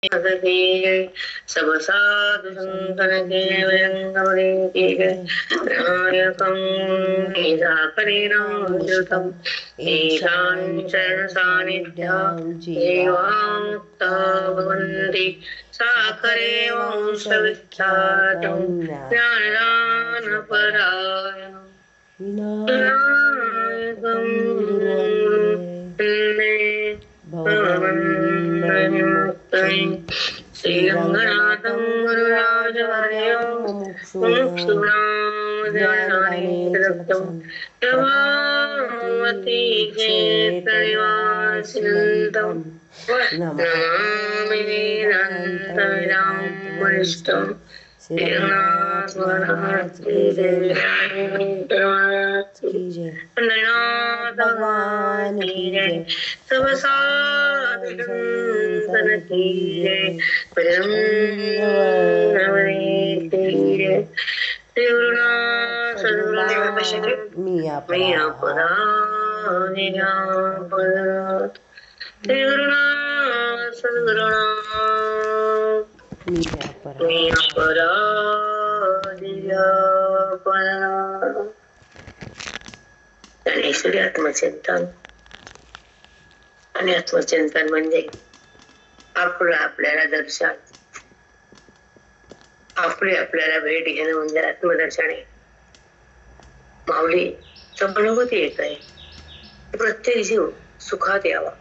सब साधु संतन के व्यंगमरे की जय नायकं निराकरेणामृतं ईशान चरण सानिध्यां जीवामुक्ता भवन्ति साखरे वंशविख्यातं ज्ञानदानपरायणं विनायकं भवन्तं श्रीरंगनाथं गुरुराजवर्यं मुमुक्षूणां ध्यानानेकरक्तं प्रभावती क्षेत्रनिवासिनं नमामि वेदान्तविदां वरिष्ठं श्रीरंगनाथ महाराज की जय, भगवान की जय, सब साधु संतन की जय, बजरंगबली की जय। श्री गुरुनाथ सद्गुरुनाथ मिया पदानियापदात् श्री गुरुनाथ सद्गुरुनाथ मिया पदानियापदात्। ज्ञानेश्वरी आत्मचिंतन आणि आत्मचिंतन म्हणजे आपल्याला दर्शन, आपल्याला भेट घेणं म्हणजे आत्मदर्शने माऊली अनुभूती येत आहे. प्रत्येक जीव सुखात यावा.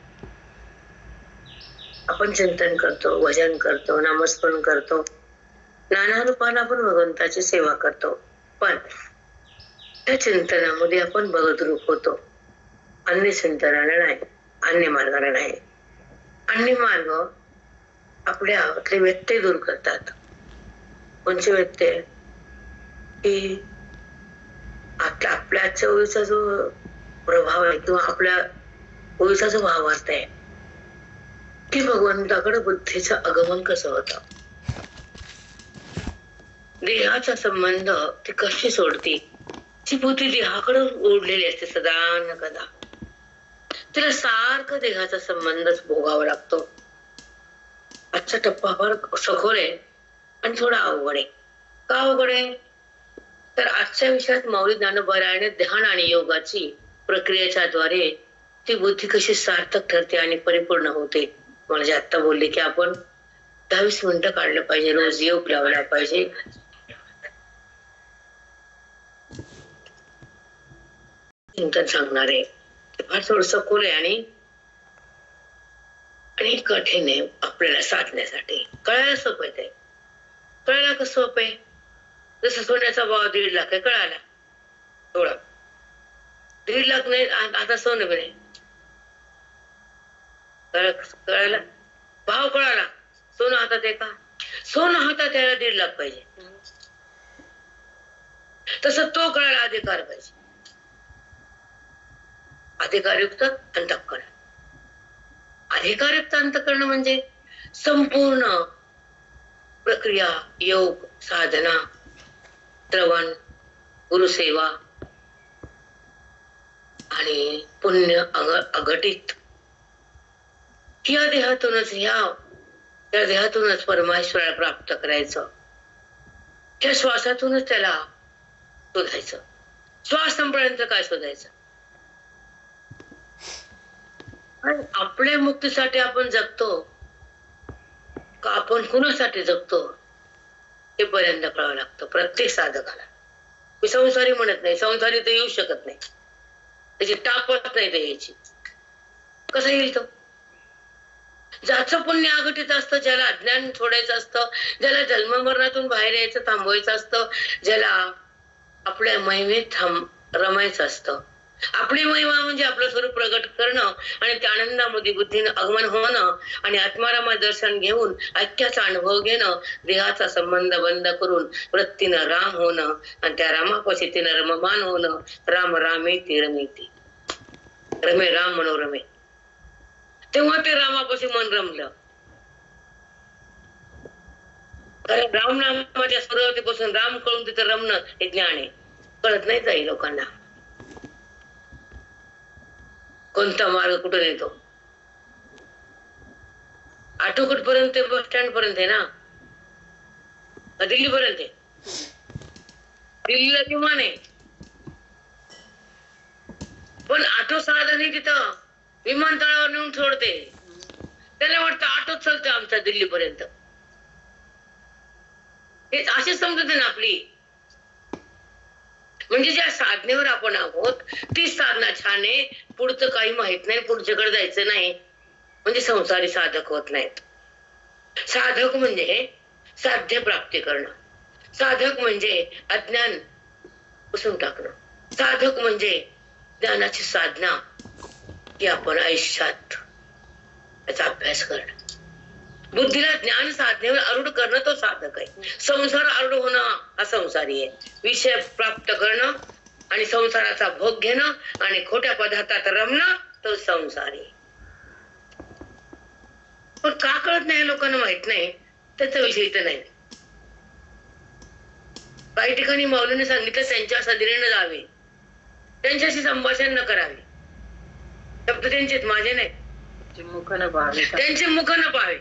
आपण चिंतन करतो, भजन करतो, नामस्मरण करतो, नाना रूपाने आपण भगवंताची सेवा करतो, पण त्या चिंतनामध्ये आपण भगवत रूप होतो. अन्य चिंतनाला नाही, अन्य मार्गाला नाही. अन्य मार्ग आपले व्यत्यय दूर करतात. कोणचे व्यत्यय? की आपल्या ओळीचा जो प्रभाव आहे किंवा आपल्या ओळीचा जो भावार्थ आहे की भगवंताकडे बुद्धीचं आगमन कसं होतं, देहाचा संबंध ती कशी सोडती. ती बुद्धी देहाकडे ओढलेली असते सदा न कदा. तिला सारखं देहाचा संबंधच भोगावा लागतो. आजचा टप्पा फार सखोल आहे आणि थोडा अवघड आहे. का अवघड आहे? तर आजच्या विषयात माऊली ज्ञानोबारायाने ध्यान आणि योगाची प्रक्रियेच्या द्वारे ती बुद्धी कशी सार्थक ठरते आणि परिपूर्ण होते. मला जे आता बोलले की आपण 10-20 मिनिटं काढलं पाहिजे, रोज योग लावला पाहिजे. चिंतन सांगणार आहे फार थोडं सखोल आहे आणि कठीण आहे आपल्याला साधण्यासाठी. कळायला सोपं आहे. ते कळायला कसं सोपं आहे? जसं सोन्याचा भाव 1.5 लाख आहे, कळाला थोडा. 1.5 लाख नाही आता सोनं नाही, कळाला भाव कळाला. सोनं हातात आहे का? सोनं हातात यायला 1.5 लाख पाहिजे. तसं तो कळायला अधिकार पाहिजे. अधिकारयुक्त अंतःकरण. अधिकारयुक्त अंतःकरण म्हणजे संपूर्ण प्रक्रिया, योग, साधना, श्रवण, गुरुसेवा आणि पुण्य अघटित या देहातूनच परमेश्वराला प्राप्त करायचं. त्या श्वासातूनच त्याला शोधायचं. श्वास संपेपर्यंत काय शोधायचं? आपल्या मुक्तीसाठी आपण जगतो का आपण कुणासाठी जगतो हे पर्यंत कळावं लागतं प्रत्येक साधकाला. मी संसारी म्हणत नाही, संसारी तर येऊ शकत नाही, त्याची टापच नाही द्यायची. कसं येईल तो? ज्याचं पुण्य अघटित असतं, ज्याला अज्ञान सोडायचं असतं, ज्याला जन्ममरणातून बाहेर यायचं थांबवायचं असतं, ज्याला आपल्या महिमेत रमायचं असतं. आपली महिमा म्हणजे आपलं स्वरूप प्रगट करणं आणि त्या आनंदामध्ये बुद्धीनं आगमन होणं आणि आत्मारामात दर्शन घेऊन ऐक्याचा अनुभव घेणं, देहाचा संबंध बंद करून वृत्तीनं राम होणं आणि त्या रामापाशी तिनं रममान होणं. राम रामेति रमेति, रमे राम मनोरमे. तेव्हा ते रामापाशी मन रमलं. कारण राम नामाच्या सुरुवातीपासून राम कळून तिथं रमणं हे ज्ञान आहे. कळत नाही काही लोकांना कोणता मार्ग कुठून येतो. आठो कुठपर्यंत बस स्टँड पर्यंत आहे ना, दिल्ली पर्यंत आहे. दिल्लीला विमान आहे, पण ऑटो साधन तिथं विमानतळावर नेऊन सोडते. त्याला वाटतं ऑटोच चालते आमच्या दिल्लीपर्यंत. हे अशी समजते ना आपली. म्हणजे ज्या साधनेवर आपण आहोत ती साधना छान आहे, पुढचं काही माहित नाही, पुढच्याकडे जायचं नाही, म्हणजे संसारी साधक होत नाहीत. साधक म्हणजे साध्य प्राप्ती करणं, साधक म्हणजे अज्ञान पुसून टाकणं, साधक म्हणजे ज्ञानाची साधना की आपण आयुष्यात याचा अभ्यास करणं. बुद्धीला ज्ञान साधनेवर आरूढ करणं तो साधक आहे. संसार आरूढ होणं हा संसारी आहे. विषय प्राप्त करणं आणि संसाराचा भोग घेणं आणि खोट्या पदार्थात रमणं तो संसारी. पण का कळत नाही लोकांना माहित नाही, त्याचा विषय इथं नाही. काही ठिकाणी माऊलीने सांगितलं त्यांच्या सदिरेनं जावे, त्यांच्याशी संभाषण न करावे. शब्द त्यांचेच, माझे नाही. त्यांचे मुख न पाहावे.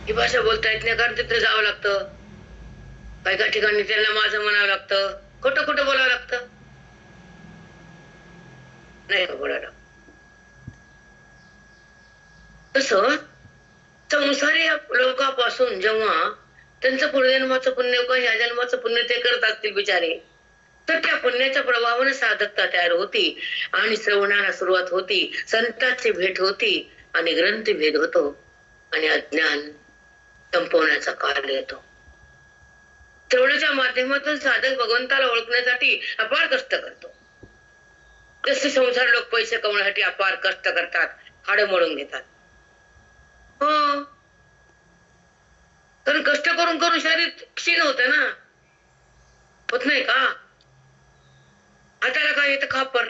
ही भाषा बोलता येत नाही कारण तिथे जावं लागतं. काही काही ठिकाणी त्यांना माझं म्हणावं लागतं, खोटं खोटं बोलावं लागतं. नाही का बोलायला. तसं संसारी लोकांपासून जेव्हा त्यांचं पूर्वजन्माचं पुण्य किंवा ह्या जन्माचं पुण्य ते करत असतील बिचारे, तर त्या पुण्याच्या प्रभावाने साधकता तयार होती आणि श्रवणाला सुरुवात होती, संतांची भेट होती आणि ग्रंथ भेद होतो आणि अज्ञान संपवण्याचा काळ येतो. श्रवणाच्या माध्यमातून साधक भगवंताला ओळखण्यासाठी अपार कष्ट करतो. जसे संसार लोक पैसे कमवण्यासाठी अपार कष्ट करतात, हाडं मोडून घेतात. हो, कारण कष्ट करून करून शरीर क्षीण होत ना, होत नाही का? हाताला काय येतं खापर.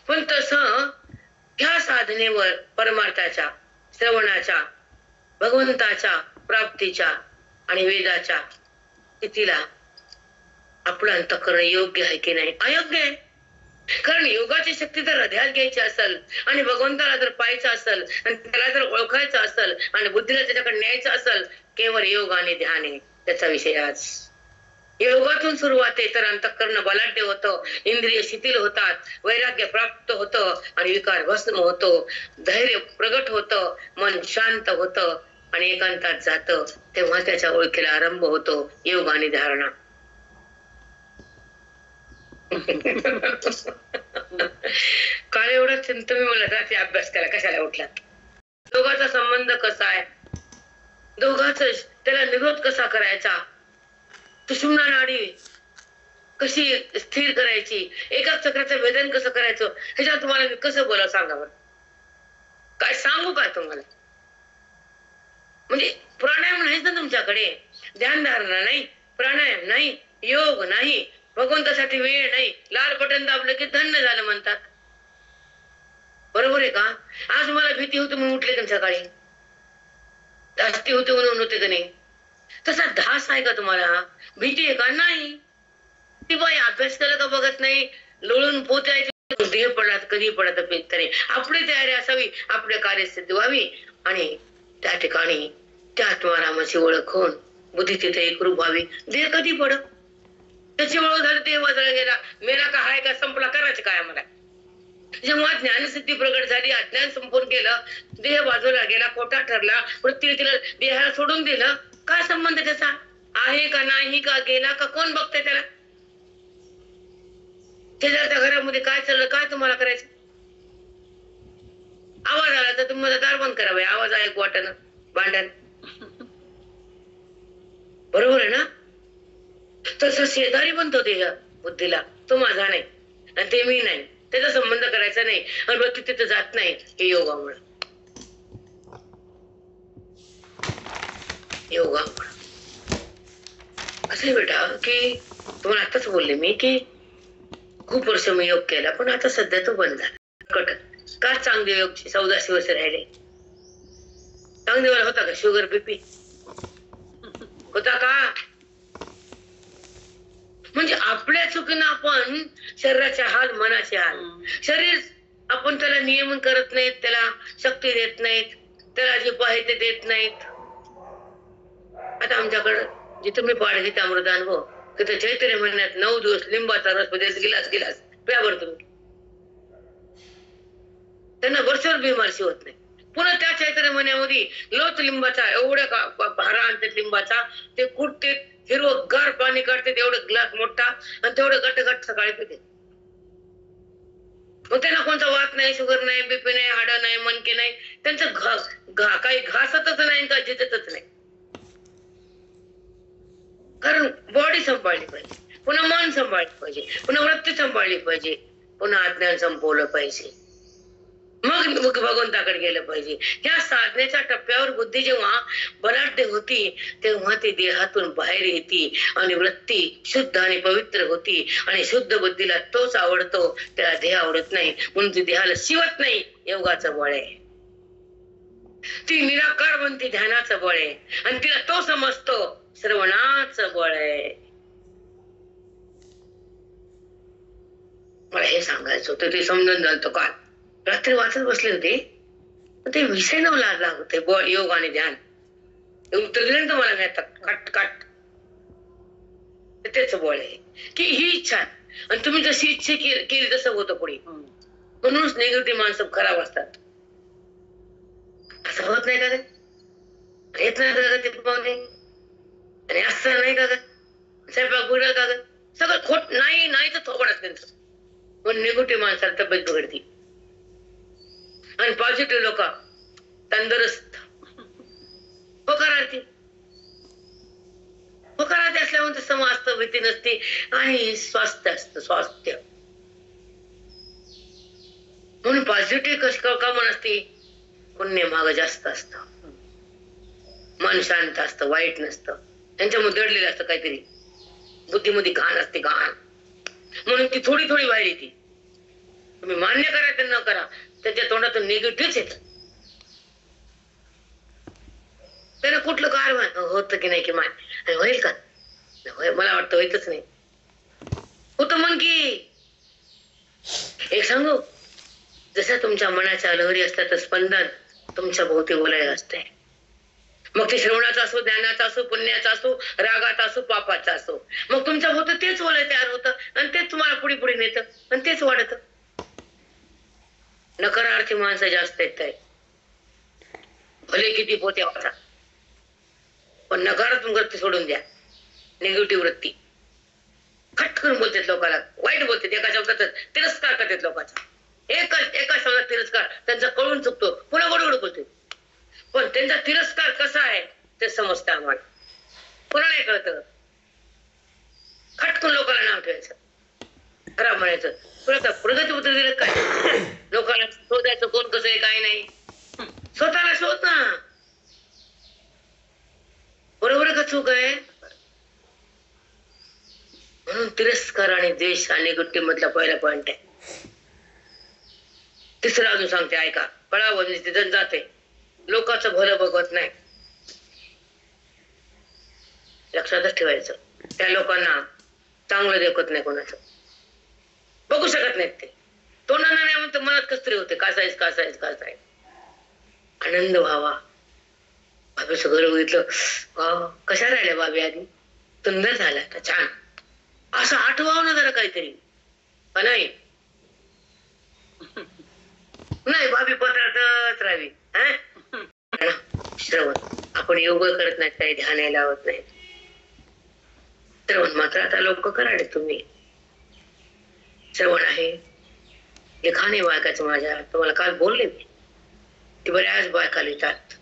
पण तसं ह्या साधनेवर परमार्थाच्या, श्रवणाच्या, भगवंताच्या प्राप्तीच्या आणि वेदाच्या स्थितीला आपलं अंतःकरण योग्य आहे की नाही? अयोग्य आहे. कारण योगाची शक्ती जर हृदयात घ्यायची असेल आणि भगवंताला जर पाहायचं असेल आणि त्याला जर ओळखायचं असेल आणि बुद्धीला त्याच्याकडे न्यायचं असेल, केवळ योग आणि ध्यान आहे त्याचा विषय. आज योगातून सुरुवात आहे तर अंतःकरण बलाढ्य होतं, इंद्रिय शिथिल होतात, वैराग्य प्राप्त होतं आणि विकार भस्म होतो, धैर्य प्रगट होतं, मन शांत होतं आणि एकांतात जातं. तेव्हा त्याच्या ओळखीला आरंभ होतो योग आणि धारणा. काल एवढं तुम्ही मला रात्री अभ्यास केला, कशाला उठलात? दोघांचा संबंध कसा आहे, दोघांचा त्याला निरोध कसा करायचा, सुषुम्ना नाडी कशी स्थिर करायची, एका चक्राचं भेदन कसं करायचं, ह्याच्यावर तुम्हाला मी कसं बोलावं सांगा बरं. काय सांगू काय तुम्हाला? म्हणजे प्राणायाम नाहीच ना तुमच्याकडे, ध्यानधारणा नाही, प्राणायाम नाही, योग नाही, भगवंतासाठी वेळ नाही, लाल बटन दाबलं की धन्य झालं म्हणतात. बरोबर आहे का? आज मला भीती होती म्हणून उठले तुमच्या सकाळी, जास्ती होते म्हणून होते का नाही? तसा धास आहे का तुम्हाला? भीती आहे का? नाही. ती बाई अभ्यास केला का बघत नाही, लोळून पोचायची, देह पडला कधी पडत तरी आपली तयारी असावी, आपल्या कार्यसिद्धी व्हावी आणि त्या ठिकाणी त्या आत्मारामाची ओळख होऊन बुद्धी तिथे एकरूप व्हावी. देह कधी पडत, त्याची ओळख झाली, देह वाजला गेला, मेला का हाय का संपला, करायचं काय आम्हाला? जेव्हा ज्ञानसिद्धी प्रगट झाली, अज्ञान संपून गेलं, देह बाजूला गेला, खोटा ठरला, वृत्तीने तिला देहाला सोडून दिलं, काय संबंध त्याचा? आहे का नाही का, गेला का, कोण बघतंय त्याला? शेजारच्या घरामध्ये काय चाललं, काय तुम्हाला करायचं? आवाज आला तर तुम्हाला दार बंद करावे, आवाज ऐकू वाटणं, भांडण. बरोबर आहे ना? तसं शेजारी बनतो देह बुद्धीला, तो माझा नाही आणि ते मी नाही, त्याचा संबंध करायचा नाही आणि वृत्ती तिथे जात नाही. हे योगामुळे, योगामुळे असं बेटा की तुम्हाला आताच बोलले मी की खूप वर्ष मी योग केला, पण आता सध्या तो बंद झाला. कट का? चांगले योग 1400 वर्ष राहिले. चांगदेवाला होता का शुगर बीपी? होता का? म्हणजे आपल्या चुकीनं आपण शरीराचे हाल, मनाचे हाल, शरीर आपण त्याला नियमन करत नाहीत, त्याला शक्ती देत नाहीत, त्याला जे पाहिजे ते देत नाहीत. आता आमच्याकडं जिथं मी पाठ घेते अमृत अनुभव, तिथं चैत्र महिन्यात 9 दिवस लिंबाचा रस म्हणजे गिलास गिलास प्यावर तुम्ही, त्यांना वर्षभर बिमारशी होत नाही. पुन्हा त्या चैत्र महिन्यामध्ये लोच लिंबाचा एवढ्या भारा आणतात लिंबाचा, ते कुठते हिरवगार पाणी काढते एवढं ग्लास मोठा आणि तेवढं गट गट सकाळी पिते. मग त्यांना कोणता वात नाही, शुगर नाही, बीपी नाही, हाडं नाही, मनके नाही, त्यांचं काही घासतच नाही, का जिजतच नाही. कारण बॉडी सांभाळली पाहिजे, पुन्हा मन सांभाळलं पाहिजे, पुन्हा वृत्ती सांभाळली पाहिजे, पुन्हा अज्ञान संपवलं पाहिजे, मग भगवंताकडे गेलं पाहिजे. ह्या साधनेच्या टप्प्यावर बुद्धी जेव्हा बलाढ्य होती तेव्हा ती देहातून बाहेर येते आणि वृत्ती शुद्ध आणि पवित्र होती. आणि शुद्ध बुद्धीला तोच आवडतो, त्याला देह आवडत नाही, म्हणून ती देहाला शिवत नाही. योगाचं बळ आहे, ती निराकार बनती ध्यानाचं बळ आहे, आणि तिला तो समजतो श्रवणाचं बळ आहे. मला हे सांगायचं होतं, ते समजून झालं. काल रात्री वाचत बसले होते, ते विषय न लागत होते योग आणि ध्यान. उत्तर दिलं ना तुम्हाला मी आता कट कट. तेच बळ आहे की ही इच्छा, आणि तुम्ही जशी इच्छा केली तसं होतं पुढे. म्हणूनच निगेटिव्ह माणसं खराब असतात. असं होत नाही का? येत नाही का ते पाहुणे? आणि असं नाही का? स्वयंपाक बुडल का? सगळं खोट नाही नाही तर थोबड असते त्यांचं. पण निगेटिव्ह माणसाला तब्येत बिघडती आणि पॉझिटिव्ह लोक तंदुरुस्त होकारार्थी असल्यामुळे सम असतं, भीती नसते आणि स्वास्थ्य असतं. स्वास्थ्य म्हणून पॉझिटिव्ह कशी का मन असते? पुण्य माग जास्त असत, मन शांत असतं, वाईट नसतं, त्यांच्यामध्ये दडलेलं असतं काहीतरी, बुद्धीमध्ये घाण असते, घाण. म्हणून ती थोडी थोडी बाहेर येते. तुम्ही मान्य करा तर न करा, त्याच्या तोंडातून निगेटिव्हच येत. त्याला कुठलं कार होत की नाही की मान होईल का? मला वाटतं होईतच नाही. होत म्हण की. एक सांगू, जसं तुमच्या मनाच्या लहरी असतात तर स्पंदन तुमच्या भोवती बोलायला असते. मग ते श्रवणाचा असो, ज्ञानाचा असो, पुण्याचा असो, रागाचा असो, पापाचा असो, मग तुमच्या भोवती तेच बोलायला तयार होतं आणि तेच तुम्हाला पुढे पुढे नेतं आणि तेच वाढत. नकारार्थी माणसं जास्त आहेत, भले किती पोते वाचा, पण नकारात्मक वृत्ती सोडून द्या. निगेटिव्ह वृत्ती खटकन बोलतात लोकांना, वाईट बोलतात, एका शब्दाचा तिरस्कार करतात लोकांचा. एका शब्दात तिरस्कार त्यांचा कळून चुकतो, पुन्हा बडबड बोलते. पण त्यांचा तिरस्कार कसा आहे ते समजतं आम्हाला, पुन्हा नाही कळत. खटकून लोकांना नाव ठेवायचं, खराब म्हणायचं. प्रगती उतर दिलं काय? लोकांना शोधायचं कोण कसं आहे काय नाही, स्वतःला शोध ना. बरोबर का चूक आहे? म्हणून तिरस्कार आणि द्वेष आणि निगेटिव्ह मधला पहिला पॉइंट आहे. तिसरा अजून सांगते, ऐका. पळावं तिथं जाते, लोकांचं भलं बघत नाही. लक्षातच ठेवायचं, त्या लोकांना चांगलं देखत नाही, कोणाचं बघू शकत नाहीत ते. तोंडाने नाही म्हणतो, मनात कसतरी होते, कासायच कासायच कासायच. आनंद व्हावा. बाबीचं घर बघितलं, कशा राहिल्या बाबी आधी, सुंदर झाला, छान, असं आठवावं ना जरा काहीतरी. नाही नाही बाबी पत्रातच राहावी. श्रवण आपण योग करत नाही, काही ध्यान लावत नाही. श्रवण मात्र आता लोक कराडे. तुम्ही श्रवण आहे, लिखाण आहे बायकाचं माझ्या. तुम्हाला काल बोलले मी, की बऱ्याच बायका लिहितात,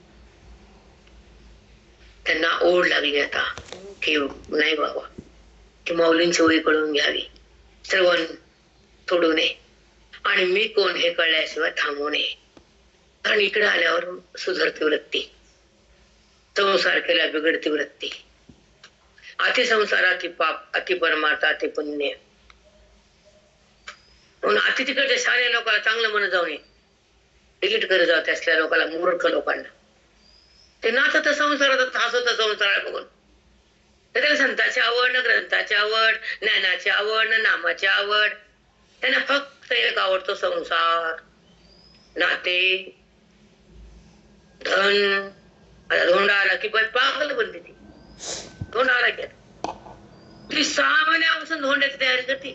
त्यांना ओढ लागली आता की नाही बाबा, की माऊलींची ओळी कळून घ्यावी, श्रवण सोडू नये, आणि मी कोण हे कळल्याशिवाय थांबू नये. कारण इकडे आल्यावर सुधरती वृत्ती, संसार केला बिघडती वृत्ती. अति संसार, अति पाप, अति परमार्थ, अति पुण्य. म्हणून अति तिकडच्या साऱ्या लोकांना चांगलं म्हणत जाऊ नये, डिलीट करत जाऊ असल्या लोकांना, मूर्ख लोकांना. ते नाचत संसारात, हसत संसार बघून. त्याला संताची आवड, न ग्रंथाची आवड, ज्ञानाची आवड, न नामाची आवड. त्यांना फक्त एक आवडतो, संसार, नाते. धन. आता धोंडा आला की बाई पागल बनते ती. धोंडा आला की ती 6 महिन्यापासून धोंड्याची तयारी करते.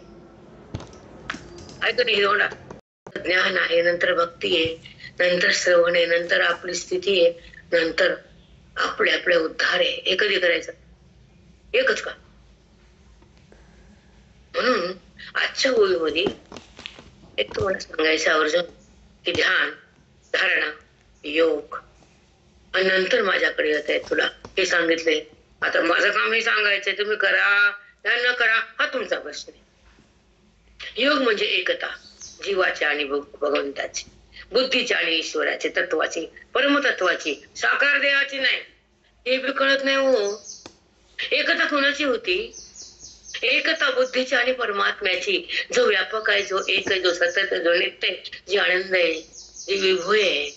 ऐकते धोंडा. ज्ञान आहे, नंतर भक्ती आहे, नंतर श्रवण आहे, नंतर आपली स्थिती आहे, नंतर आपले उद्धार आहे. हे कधी करायचं? एकच का? म्हणून आजच्या ओळीमध्ये एक तुम्हाला सांगायचं अर्जुन की ध्यान, धारणा, योग आणि नंतर माझ्याकडे येत आहे. तुला हे सांगितलंय. आता माझं काम हे सांगायचंय, तुम्ही करा ध्यान न करा हा तुमचा प्रश्न आहे. योग म्हणजे एकता जीवाची आणि भगवंताची, बुद्धीची आणि ईश्वराची, तत्वाची, परमतत्वाची, साकार देहाची नाही. हे बी कळत नाही हो. एकता कोणाची होती? एकता बुद्धीची आणि परमात्म्याची. जो व्यापक आहे, जो एक आहे, जो सतत, जो नित्य आहे, जी आनंद आहे, जी विभू आहे,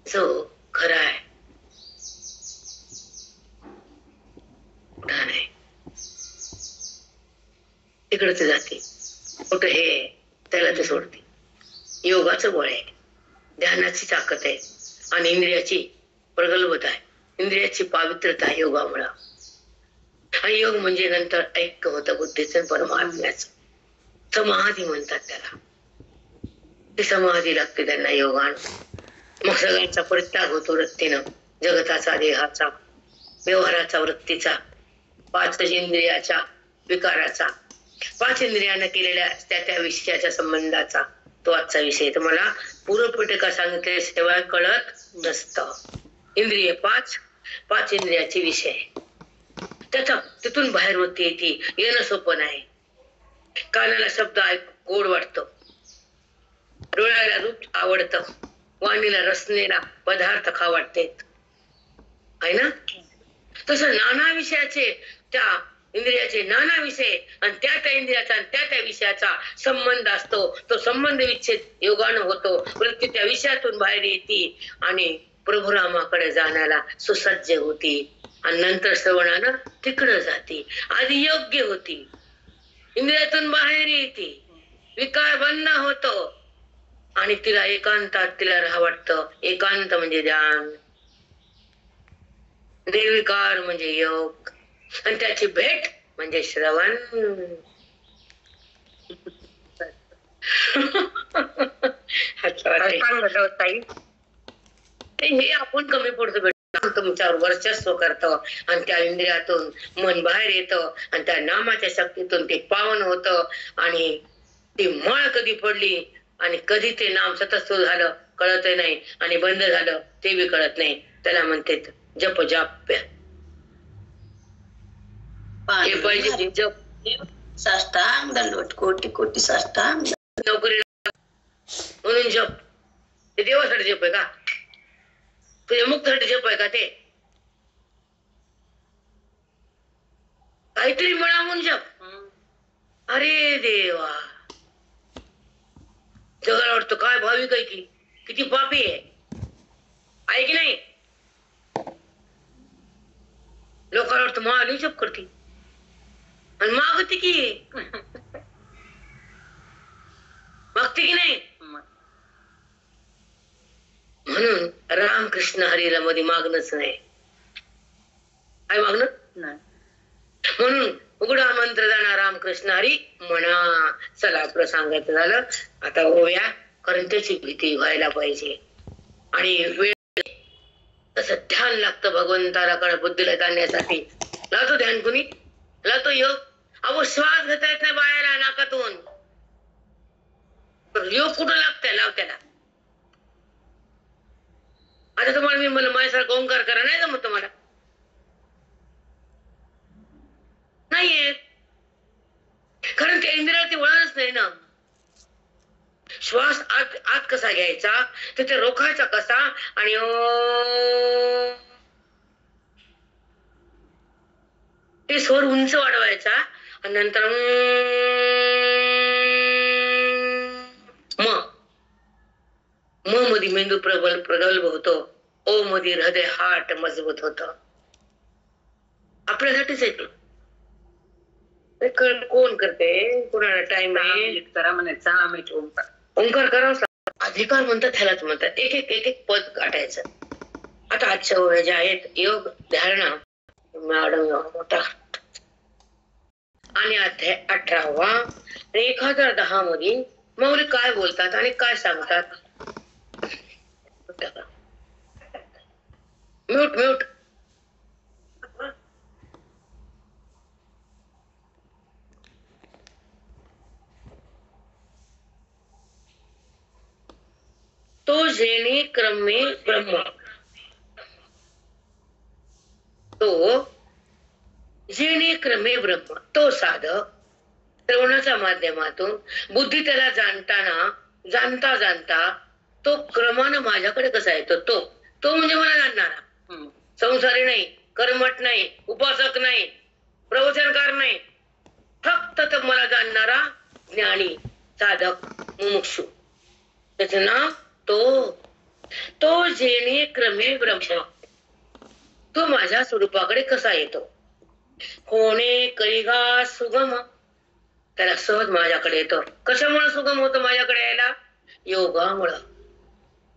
जो खरा आहे. नाही तिकडे ते जाते कुठं हे त्याला ते सोडते. योगाचं बळ आहे, ध्यानाची ताकद आहे आणि इंद्रियाची प्रगल्भता आहे, इंद्रियाची पावित्रता योगामुळं. आणि योग म्हणजे नंतर ऐक्य होतं बुद्धीचं परमात्म्याचं. समाधी म्हणतात त्याला. ती समाधी लागते त्यांना योगान. मग सगळ्यांचा परित्याग होतो वृत्तीनं, जगताचा, देहाचा, व्यवहाराचा, वृत्तीचा, 5 इंद्रियाच्या विकाराचा, 5 इंद्रियानं केलेल्या त्या विषयाच्या संबंधाचा. तो आजचा विषय. तुम्हाला पूर्वपीठिका सांगितले शिवाय कळत नसतं. इंद्रिय 5 इंद्रियाचे विषय. त्याचा तिथून बाहेर वृत्ती येते. येणं सोपं नाही. कानाला शब्द गोड वाटतं, डोळ्याला रूप आवडतं, वाणीला रसनेला पदार्थ खा वाटतेत आहे ना. तसं नाना विषयाचे त्या इंद्रियाचे नाना विषय आणि त्या इंद्रियाचा आणि त्या विषयाचा संबंध असतो. तो संबंध विच्छेद योगानं होतो. वृत्ती त्या विषयातून बाहेर येते आणि प्रभुरामाकडे जाण्याला सुसज्ज होती आणि नंतर श्रवणानं तिकडं जाते. आधी योग्य होती, इंद्रियातून बाहेर येते, विकार बंद होतो आणि तिला एकांतात तिला राहा वाटतं. एकांत म्हणजे ध्यान, निर्विकार म्हणजे योग आणि त्याची भेट म्हणजे श्रवण. हे आपण कमी पडतो. तुमच्यावर वर्चस्व करतो आणि त्या इंद्रियातून मन बाहेर येतं आणि त्या नामाच्या शक्तीतून ते पावन होतं आणि ती मळ कधी पडली आणि कधी ते नाम सतत सुरू झालं कळत नाही आणि बंद झालं ते बी कळत नाही. त्याला म्हणते जप जाप्य. हे पाहिजे जप. साष्टांग दंडवत, कोटी कोटी साष्टांग. नोकरी म्हणून जप. ते देवासाठी जप आहे का? तुझ्या मुक्तीसाठी जप आहे का? ते काहीतरी म्हणा म्हणून जप. अरे देवा, जगाला वाटतं काय भाविक आहे की किती पापी आहे की नाही. लोकांना वाटतं महाली जप करते आणि मागते की मागते की नाही. म्हणून रामकृष्ण हरीला मध्ये मागणंच नाही. काय मागणं नाही. म्हणून उघडा मंत्र जाणार रामकृष्ण हरी म्हणा. चला आपलं सांगायचं झालं आता होऊया, कारण त्याची भीती व्हायला पाहिजे. आणि वेळ तसं ध्यान लागतं भगवंताला कडे बुद्धीला जाण्यासाठी. लावतो ध्यान कुणी? लावतो योग. अहो श्वास घेता येत नाही बाळाला नाकातून. योग कुठं लागतंय? लाव त्याला. आता तुम्हाला मी मला माझ्यासारखा ओंकार करा नाही जमत तुम्हाला? नाहीये, कारण त्या इंद्रियावरती वळणच नाही ना. श्वास आत कसा घ्यायचा, तिथे रोखायचा कसा आणि ते स्वर उंच वाढवायचा आणि नंतर म मध्ये मेंदू प्रगल्भ होतो. ओ मध्ये हृदय हार्ट मजबूत होत. आपल्यासाठीच आहे ते. कोण करते? कोणाला टाइम आहे? करा म्हणायचा ओंकार करावंच. अधिकार म्हणतात ह्यालाच म्हणतात. एक एक पद गाठायचं. आता आजच्या ओव्या ज्या आहेत योग धारणा मॅडम मोठा आणि अध्याय 18वा 1010 मध्ये मौली काय बोलतात आणि काय सांगतात. Mute mute. तो जेणे क्रमे ब्रह्म, तो जेणे क्रमे ब्रह्म, तो साधक श्रवणाच्या माध्यमातून बुद्धी त्याला जाणता जाणता तो क्रमानं माझ्याकडे कसा येतो. तो म्हणजे मला जाणणारा, संसारी नाही, कर्मठ नाही, उपासक नाही, प्रवचनकार नाही, फक्त तो मला जाणणारा ज्ञानी साधक मुमुक्षु. त्याचं नाव तो जेणे क्रमे ब्रह्म, तो माझ्या स्वरूपाकडे कसा येतो. होणे करिगा सुगम, त्याला सहज माझ्याकडे येतो. कशामुळे सुगम होतो माझ्याकडे यायला. योगामुळं.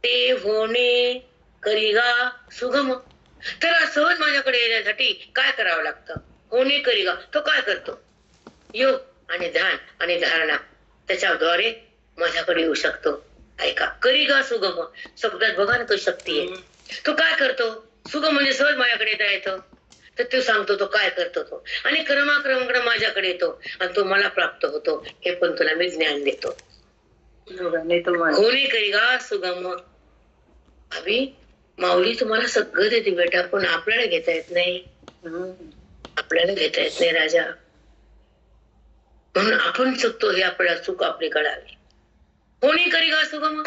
ते होणे करिगा सुगम, त्याला सहज माझ्याकडे येण्यासाठी काय करावं लागतं. होणे करिगा, तो काय करतो. योग आणि ध्यान आणि धारणा त्याच्याद्वारे माझ्याकडे येऊ शकतो. ऐका, करिगा सुगम शब्दात बघा ना कशी शक्ती आहे. तो काय करतो. सुगम म्हणजे सहज माझ्याकडे येता येतं. तर तो सांगतो तो काय करतो तो, आणि क्रमाक्रमाकडे माझ्याकडे येतो आणि तो मला प्राप्त होतो. हे पण तुला मी ज्ञान देतो. होणे करिगा सुगम. अभि माऊली तुम्हाला सगळं देते बेटा, पण आपल्याला घेता येत नाही. आपल्याला घेता येत नाही राजा, म्हणून आपण चुकतो. हे आपल्याला चूक आपली कळावी. होणे करिगा सुगम,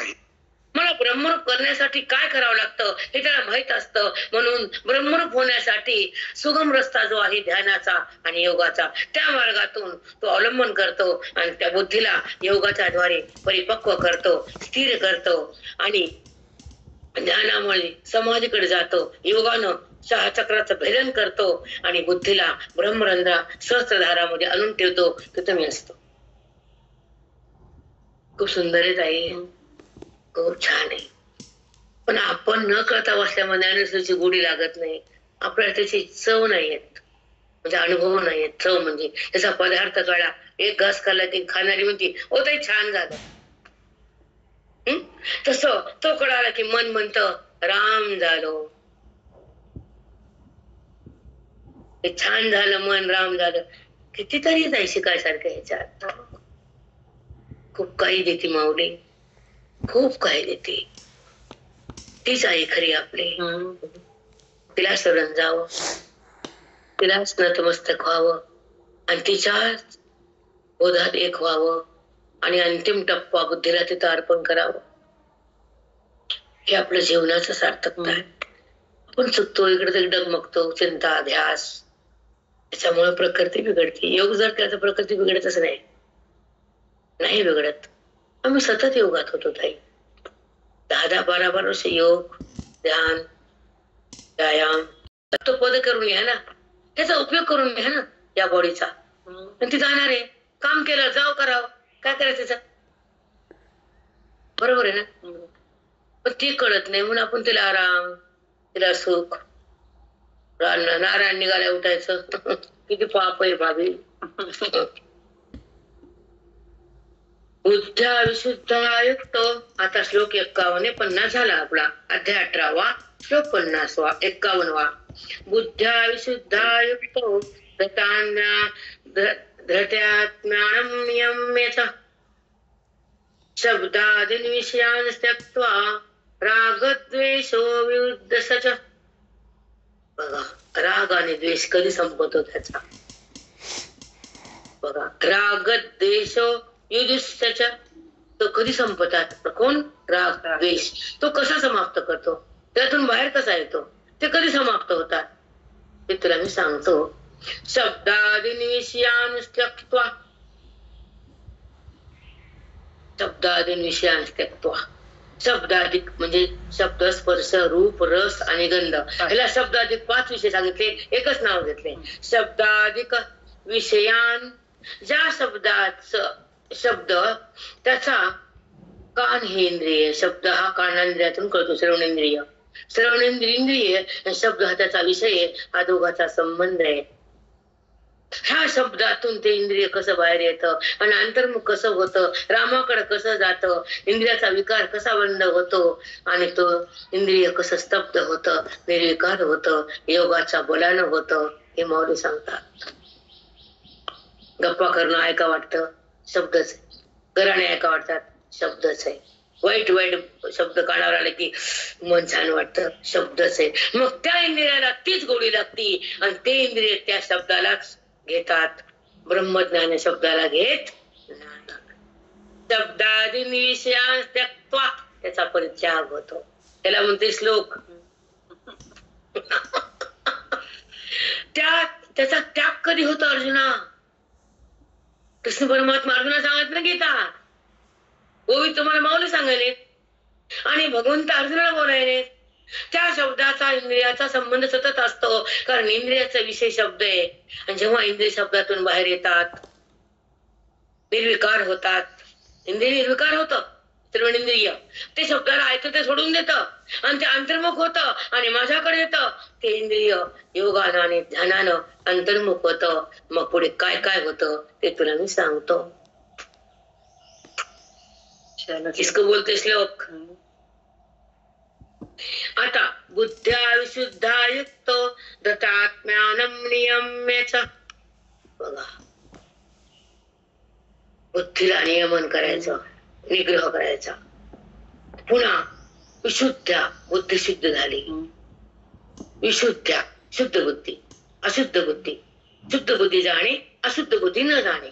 मला ब्रह्मरूप करण्यासाठी काय करावं लागतं हे त्याला माहित असतं. म्हणून ब्रह्मरूप होण्यासाठी सुगम रस्ता जो आहे ध्यानाचा आणि योगाचा, त्या मार्गातून तो अवलंबन करतो आणि त्या बुद्धीला योगाच्या द्वारे परिपक्व करतो, स्थिर करतो आणि ज्ञानामुळे समाधीकडे जातो. योगानं 6 चक्राचं भेदन करतो आणि बुद्धीला ब्रह्मरंध्रा सहस्त्रधारामध्ये आणून ठेवतो. तिथं मी असतो. खूप सुंदर आहे ताई, खूप छान आहे. पण आपण न कळता बसल्यामध्ये ज्ञानेश्वरीची गोडी लागत नाही. आपल्याला त्याची चव नाही येत, म्हणजे अनुभव नाही येत. चव म्हणजे त्याचा पदार्थ कळला, एक घास खाल्ला की खाणारी म्हणती ओ ताई छान झालं. तसं तो कळाला की मन म्हणतं राम झालो. हे छान झालं मन, राम झालं. कितीतरी जाय शिकायसारखं ह्याच्यात. खूप काही देते माऊली, खूप काही देते. तीच आई खरी आपली. तिला शरण जावं, तिलाच नतमस्तक व्हावं आणि तिच्याच बोधात एक व्हावं आणि अंतिम टप्पा बुद्धीला तिथं अर्पण करावं. हे आपलं जीवनाचं सार्थकता आहे. आपण चुकतो, इकडे तरी डगमगतो, चिंता ध्यास, त्याच्यामुळे प्रकृती बिघडते. योग जर केला तर प्रकृती बिघडतच नाही बिघडत. आम्ही सतत योगात होतो ताई. 10-12 वर्ष योग, ध्यान, व्यायाम तो पद करून घ्या ना, त्याचा उपयोग करून घ्या ना या बॉडीचा. ती जाणार आहे, काम केलं जाव करावं, काय करायचं त्याचं. बरोबर आहे ना. पण ती कळत नाही म्हणून आपण तिला आराम, तिला सुख. नारायण निघाल्या उठायचं किती पाप आहे भाभी. बुद्ध्या विशुद्धायुक्त. आता श्लोक 51-50 झाला आपला. अध्याय 18वा श्लोक 50वा 51वा. बुद्ध्या विशुद्धायुक्त धृत्यात्म्यानं यम्यच शब्दादीन् विषयान् त्यक्त्वा रागद्वेषो विरुद्धश्च. बघा, राग आणि द्वेष कधी संपतो त्याचा. बघा, रागद्वेष युधिष्ठिर तो कधी संपतात. कोण? राग द्वेष. तो कसा समाप्त करतो, त्यातून बाहेर कसा येतो, ते कधी समाप्त होतात ते तुला मी सांगतो. शब्दादीन् विषयान् त्यक्त्वा. शब्दादीन् विषयान् त्यक्त्वा. शब्दाधिक म्हणजे शब्द, स्पर्श, रूप, रस आणि गंध. ह्याला शब्दाधिक 5 विषय सांगितले, एकच नाव घेतले. शब्दाधिक विषयान. ज्या शब्द त्याचा कान हे इंद्रिय. शब्द हा कानेंद्रियातून कळतो, श्रवणेंद्रिय. श्रवणेंद्रिय शब्द हा त्याचा विषय आहे, हा दोघाचा संबंध आहे. ह्या शब्दातून ते इंद्रिय कसं बाहेर येतं आणि अंतर्मुख कसं होतं, रामाकडे कसं जातं, इंद्रियाचा विकार कसा बंद होतो आणि तो इंद्रिय कसं स्तब्ध होतं, निर्विकार होतं, योगाच्या बलानं होतं, हे माऊली सांगतात. गप्पा करणं ऐका वाटतं, शब्दच आहे. गराणे ऐका वाटतात, शब्दच आहे. वाईट वाईट शब्द कानावर आले की मन छान वाटतं, शब्दच आहे. मग त्या इंद्रियाला तीच गोडी लागती आणि ते इंद्रिय त्या शब्दालाच घेतात, ब्रह्मज्ञान शब्दाला घेत नाही. शब्दादी विषयांस त्यक्त्वा त्याचा परित्याग होतो. त्याला म्हणते श्लोक त्याचा त्याग कधी होतो अर्जुना? कृष्ण परमात्मा अर्जुना सांगत ना गीता, गोविंद तुम्हाला माऊली सांगायले आणि भगवंत अर्जुनाला बोलायले. त्या शब्दाचा इंद्रियाचा संबंध सतत असतो, कारण इंद्रियाचा विषय शब्द आहे. आणि जेव्हा इंद्रिय शब्दातून बाहेर येतात, निर्विकार होतात, इंद्रिय निर्विकार होतं, श्रवणेंद्रिय ते शब्दाला ऐकतं ते सोडून देतं आणि ते अंतर्मुख होतं आणि माझ्याकडे येतं. ते इंद्रिय योगानं आणि ध्यानानं अंतर्मुख होतं. मग पुढे काय काय होतं ते तुला मी सांगतो. किसको बोलते श्लोक? आता बुद्ध्या विशुद्धा युक्तो दत्तात्म्यानं नियम्य च. बघा, बुद्धीला नियमन करायचं, निग्रह करायचा. पुन्हा विशुद्ध्या, बुद्धी शुद्ध झाली. विशुद्ध्या, शुद्ध बुद्धी, अशुद्ध बुद्धी. शुद्ध बुद्धी जाणे, अशुद्ध बुद्धी न जाणे.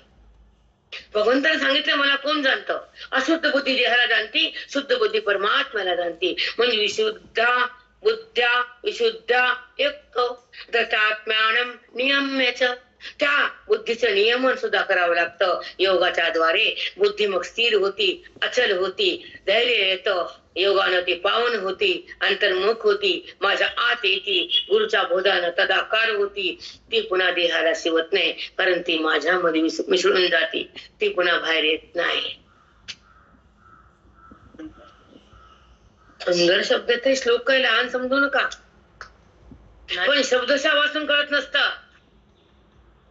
भगवंताने सांगितलं मला कोण जाणतं? अशुद्ध बुद्धी देहाला जाणती, शुद्ध बुद्धी परमात्म्याला जाणती. म्हणजे विशुद्धा बुद्ध्या विशुद्धा युक्तो दत्तात्म्यानं नियम्य च. त्या बुद्धीचं नियमन सुद्धा करावं लागतं योगाच्या द्वारे. बुद्धी मग स्थिर होती, अचल होती, धैर्य येतं, योगानं ती पावन होती, अंतर्मुख होती, माझ्या आत येती, गुरुच्या बोधानं तदाकार होती. ती पुन्हा देहाला शिवत नाही, कारण ती माझ्यामध्ये मिसळून जाती, ती पुन्हा बाहेर येत नाही. सुंदर शब्द ते श्लोक काही लहान समजू नका, पण शब्दशः वाचून कळत नसतं.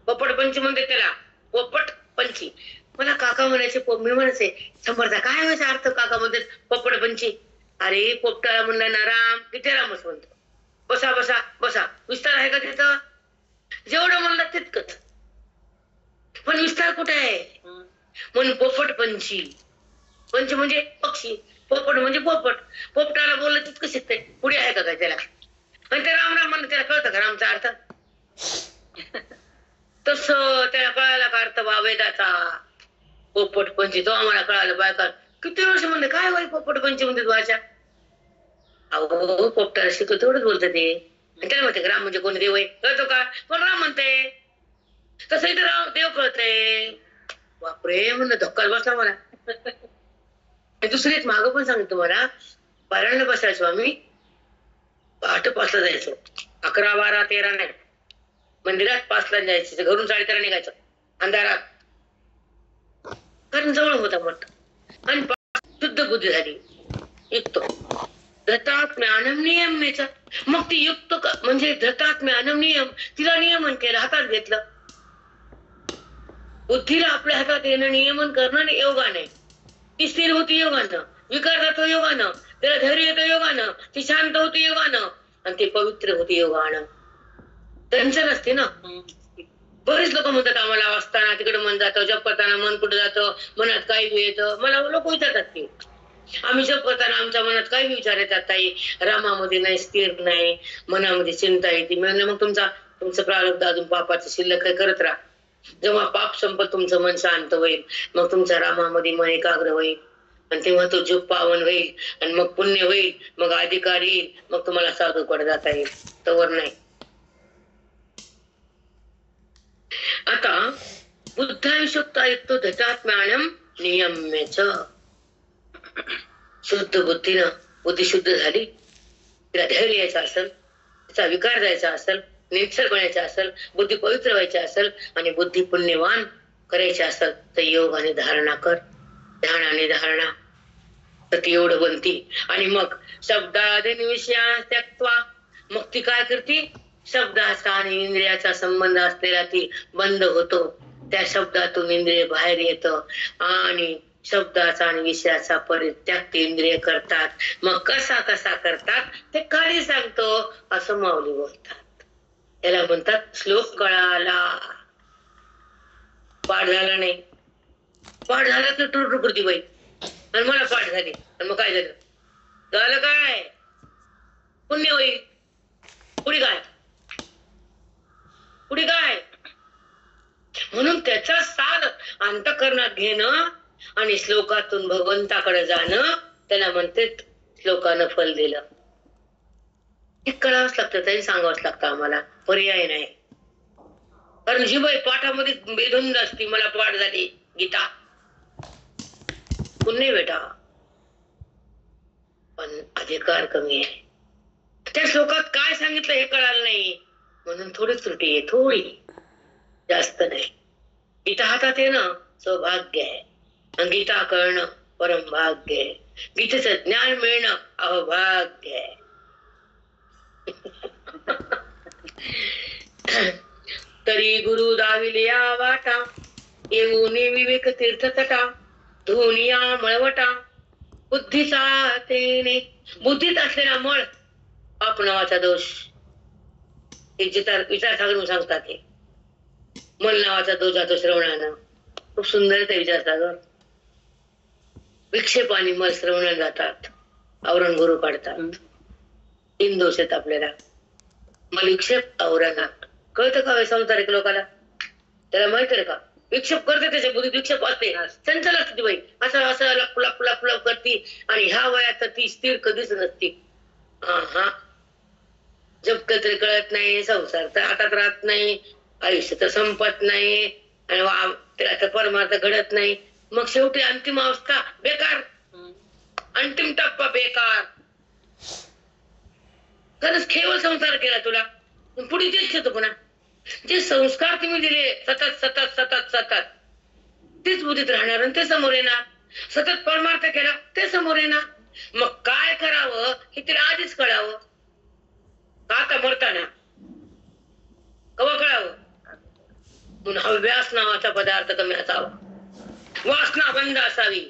पोपट पंची म्हणते त्याला, पोपट पंची. मला काका म्हणायचे, मी म्हणायचे समर्था काय व्हायचा अर्थ काका म्हणते पोपट पंची? अरे पोपटाला म्हणलं ना राम, किती रामच म्हणतो. बसा बसा बसा, विस्तार आहे का तिथं? जेवढं म्हणलं तितकंच, पण विस्तार कुठे आहे? म्हणून पोपट पंची. पंच म्हणजे पक्षी, पोपट म्हणजे पोपट. पोपटाला बोललं तितकं शिकते, पुढे आहे का काय त्याला? आणि ते राम राम म्हणलं, त्याला कळतं का रामचा अर्थ? तस त्याला कळायला का अर्थ वेदाचा? पोपट पंची तो आम्हाला कळालं. बायका किती वर्ष म्हणले काय बाई पोपट पंची म्हणते भाषा? अहो पोपटाला शिकतो तेवढंच बोलत ते. त्याला म्हणते राम म्हणजे कोणी देव आहे, कळतो का? पण राम म्हणते तसं इथं राम देव कळतंय. बापरे म्हणलं, धक्का बसला मला. दुसरी एक मागं पण सांगतो तुम्हाला, पारायण बसायचो आम्ही, 8:05 जायचो, 11, 12, 13 नाही, मंदिरात 5 जायचं, घरून 3:30 निघायचं अंधारात, कारण जवळ होता मठ. आणि शुद्ध बुद्धी झाली, युक्त धतात्म्यानं नियम्य. मग ती युक्त म्हणजे धतात्म्यानं नियम, तिला नियमन केलं, हातात घेतलं. बुद्धीला आपल्या हातात येणं, नियमन करणं योगाने. ती स्थिर होती योगानं, विकार जातो योगानं, त्याला धैर्य येतो योगानं, ती शांत होती योगानं आणि ती पवित्र होती योगानं. टेन्शन असते ना. बरेच लोक म्हणतात आम्हाला असताना तिकडे मन जातं, जप करताना मन कुठं जातं, मनात काही येतं. मला लोक विचारतात की आम्ही जप करताना आमच्या मनात काही विचार येतात, ताई रामामध्ये नाही, स्थिर नाही, मनामध्ये चिंता येते. मग तुमचं प्रारब्ध अजून पापाचं शिल्लक काही करत राहा. जेव्हा पाप संपत तुमचं मन शांत होईल, मग तुमच्या रामामध्ये मन एकाग्र होईल आणि तेव्हा तो जप पावन होईल आणि मग पुण्य होईल, मग अधिकार येईल, मग तुम्हाला साधूकडे जाता येईल. तवर नाही. आता बुद्धायुक्ता युक्तो धतात्म्यानं नियम्य च. शुद्ध बुद्धीनं, बुद्धी शुद्ध झाली, तिला धैर्य यायचं असेल, तिचा विकार जायचा असेल, निश्चल बनायचा असेल, बुद्धी पवित्र व्हायची असेल आणि बुद्धी पुण्यवान करायची असेल तर योग आणि धारणा कर, ध्यान आणि धारणा. तर ती एवढं बनती. आणि मग शब्दादीन विषया त्यक्त्वा, मग ती काय करते, शब्दाचा आणि इंद्रियाचा संबंध असलेला ती बंद होतो. त्या शब्दातून इंद्रिय बाहेर येतं आणि शब्दाचा आणि विषयाचा परित्याग ते इंद्रिय करतात. मग कसा कसा करतात ते खाली सांगतो असं माऊली बोलतात. याला म्हणतात श्लोक कळाला. पाठ झाला नाही, पाठ झाला तर टुरटुर करती बाई. आणि मला पाठ झाली आणि मग काय झालं, झालं काय, पुण्य होईल. पुढे काय, पुढे काय. म्हणून त्याचा सार अंतःकरणात घेणं आणि श्लोकातून भगवंताकडे जाणं, त्याला म्हणते श्लोकानं फल दिलं. हे कळावंच लागतं, तरी सांगावंच लागतं आम्हाला, पर्याय नाही. कारण जी बाई पाठामध्ये बेधुंद असती, मला पाठ झाली गीता, पुण्य बेटा, पण अधिकार कमी आहे. त्या श्लोकात काय सांगितलं हे कळालं नाही, म्हणून थोडी त्रुटी आहे, थोडी, जास्त नाही. गीता हातात येणं सौभाग्य आहे, आणि गीता कळणं परम भाग्य आहे. गीतेचं ज्ञान मिळणं अभाग्य आहे. तरी गुरु दाविले या वाटा, येऊन विवेक तीर्थ तटा, धुनिया मळवटा, बुद्धीचा तेने. बुद्धीत असलेला मळ पाप नावाचा दोष, विचार सागरून सांगतात. हे मल नावाचा दोष जातो श्रवणानं. खूप सुंदर ते विचार सागर. विक्षेप आणि मल श्रवणानं जातात, आवरण गुरु काढतात. 3 दोष आहेत आपल्याला, मल विक्षेप आवरण. कळतं का संसारिक लोकाला, त्याला माहित आहे का, विक्षेप करते, त्याच्या बुद्धीत विक्षेप असते, चंचल असते ती बाई, असं असं लप लप लप लप करती. आणि ह्या वयात ती स्थिर कधीच नसती. हा जप तरी कळत नाही, संसार तर हातात राहत नाही, आयुष्य तर संपत नाही, आणि त्याला परमार्थ घडत नाही. मग शेवटी अंतिम अवस्था बेकार, अंतिम टप्पा बेकार. खरंच केवळ संसार केला तुला, पुढे तेच घेतो. पुन्हा जे संस्कार तुम्ही दिले सतत सतत सतत सतत, तेच बुद्धीत राहणार आणि ते समोर येणार. सतत परमार्थ केला ते समोर येणार. मग काय करावं हे तिला आधीच कळावं. आता मरताना कवा कळावं. म्हणून हव्यास नावाचा पदार्थ कमी असावा, वासना बंद असावी,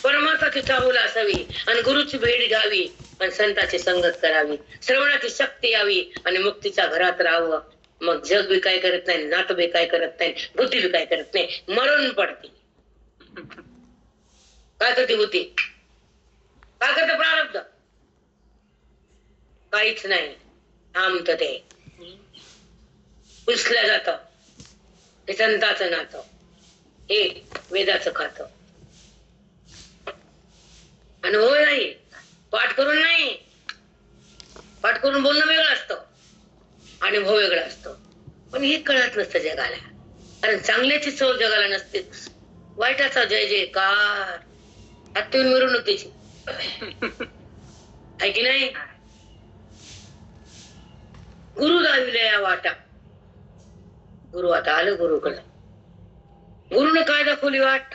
परमार्थाची चाहूल असावी, आणि गुरुची भेट घ्यावी, आणि संताची संगत करावी, श्रवणाची शक्ती यावी, आणि मुक्तीच्या घरात राहावं. मग जग बी काय करत नाही, नात बी काय करत नाही, बुद्धी बी काय करत नाही, मरण पडते. काय करते बुद्धी, काय करते प्रारब्ध, काहीच नाही. थांबत ते, पुसलं जात. हे संताचं नातं, हे वेदाचं खातं. अनुभव नाही, पाठ करून नाही. पाठ करून बोलणं वेगळं असतं, अनुभव वेगळा असतो. पण हे कळत नसतं जगाला, कारण चांगल्याची चव जगाला नसते, वाईटाचा जय जयकार. हत्तीवर मिरवणुकीची आहे की नाही. गुरु दाविले या वाटा. गुरु आता आलं गुरुकडं. गुरुने काय दाखवली वाट,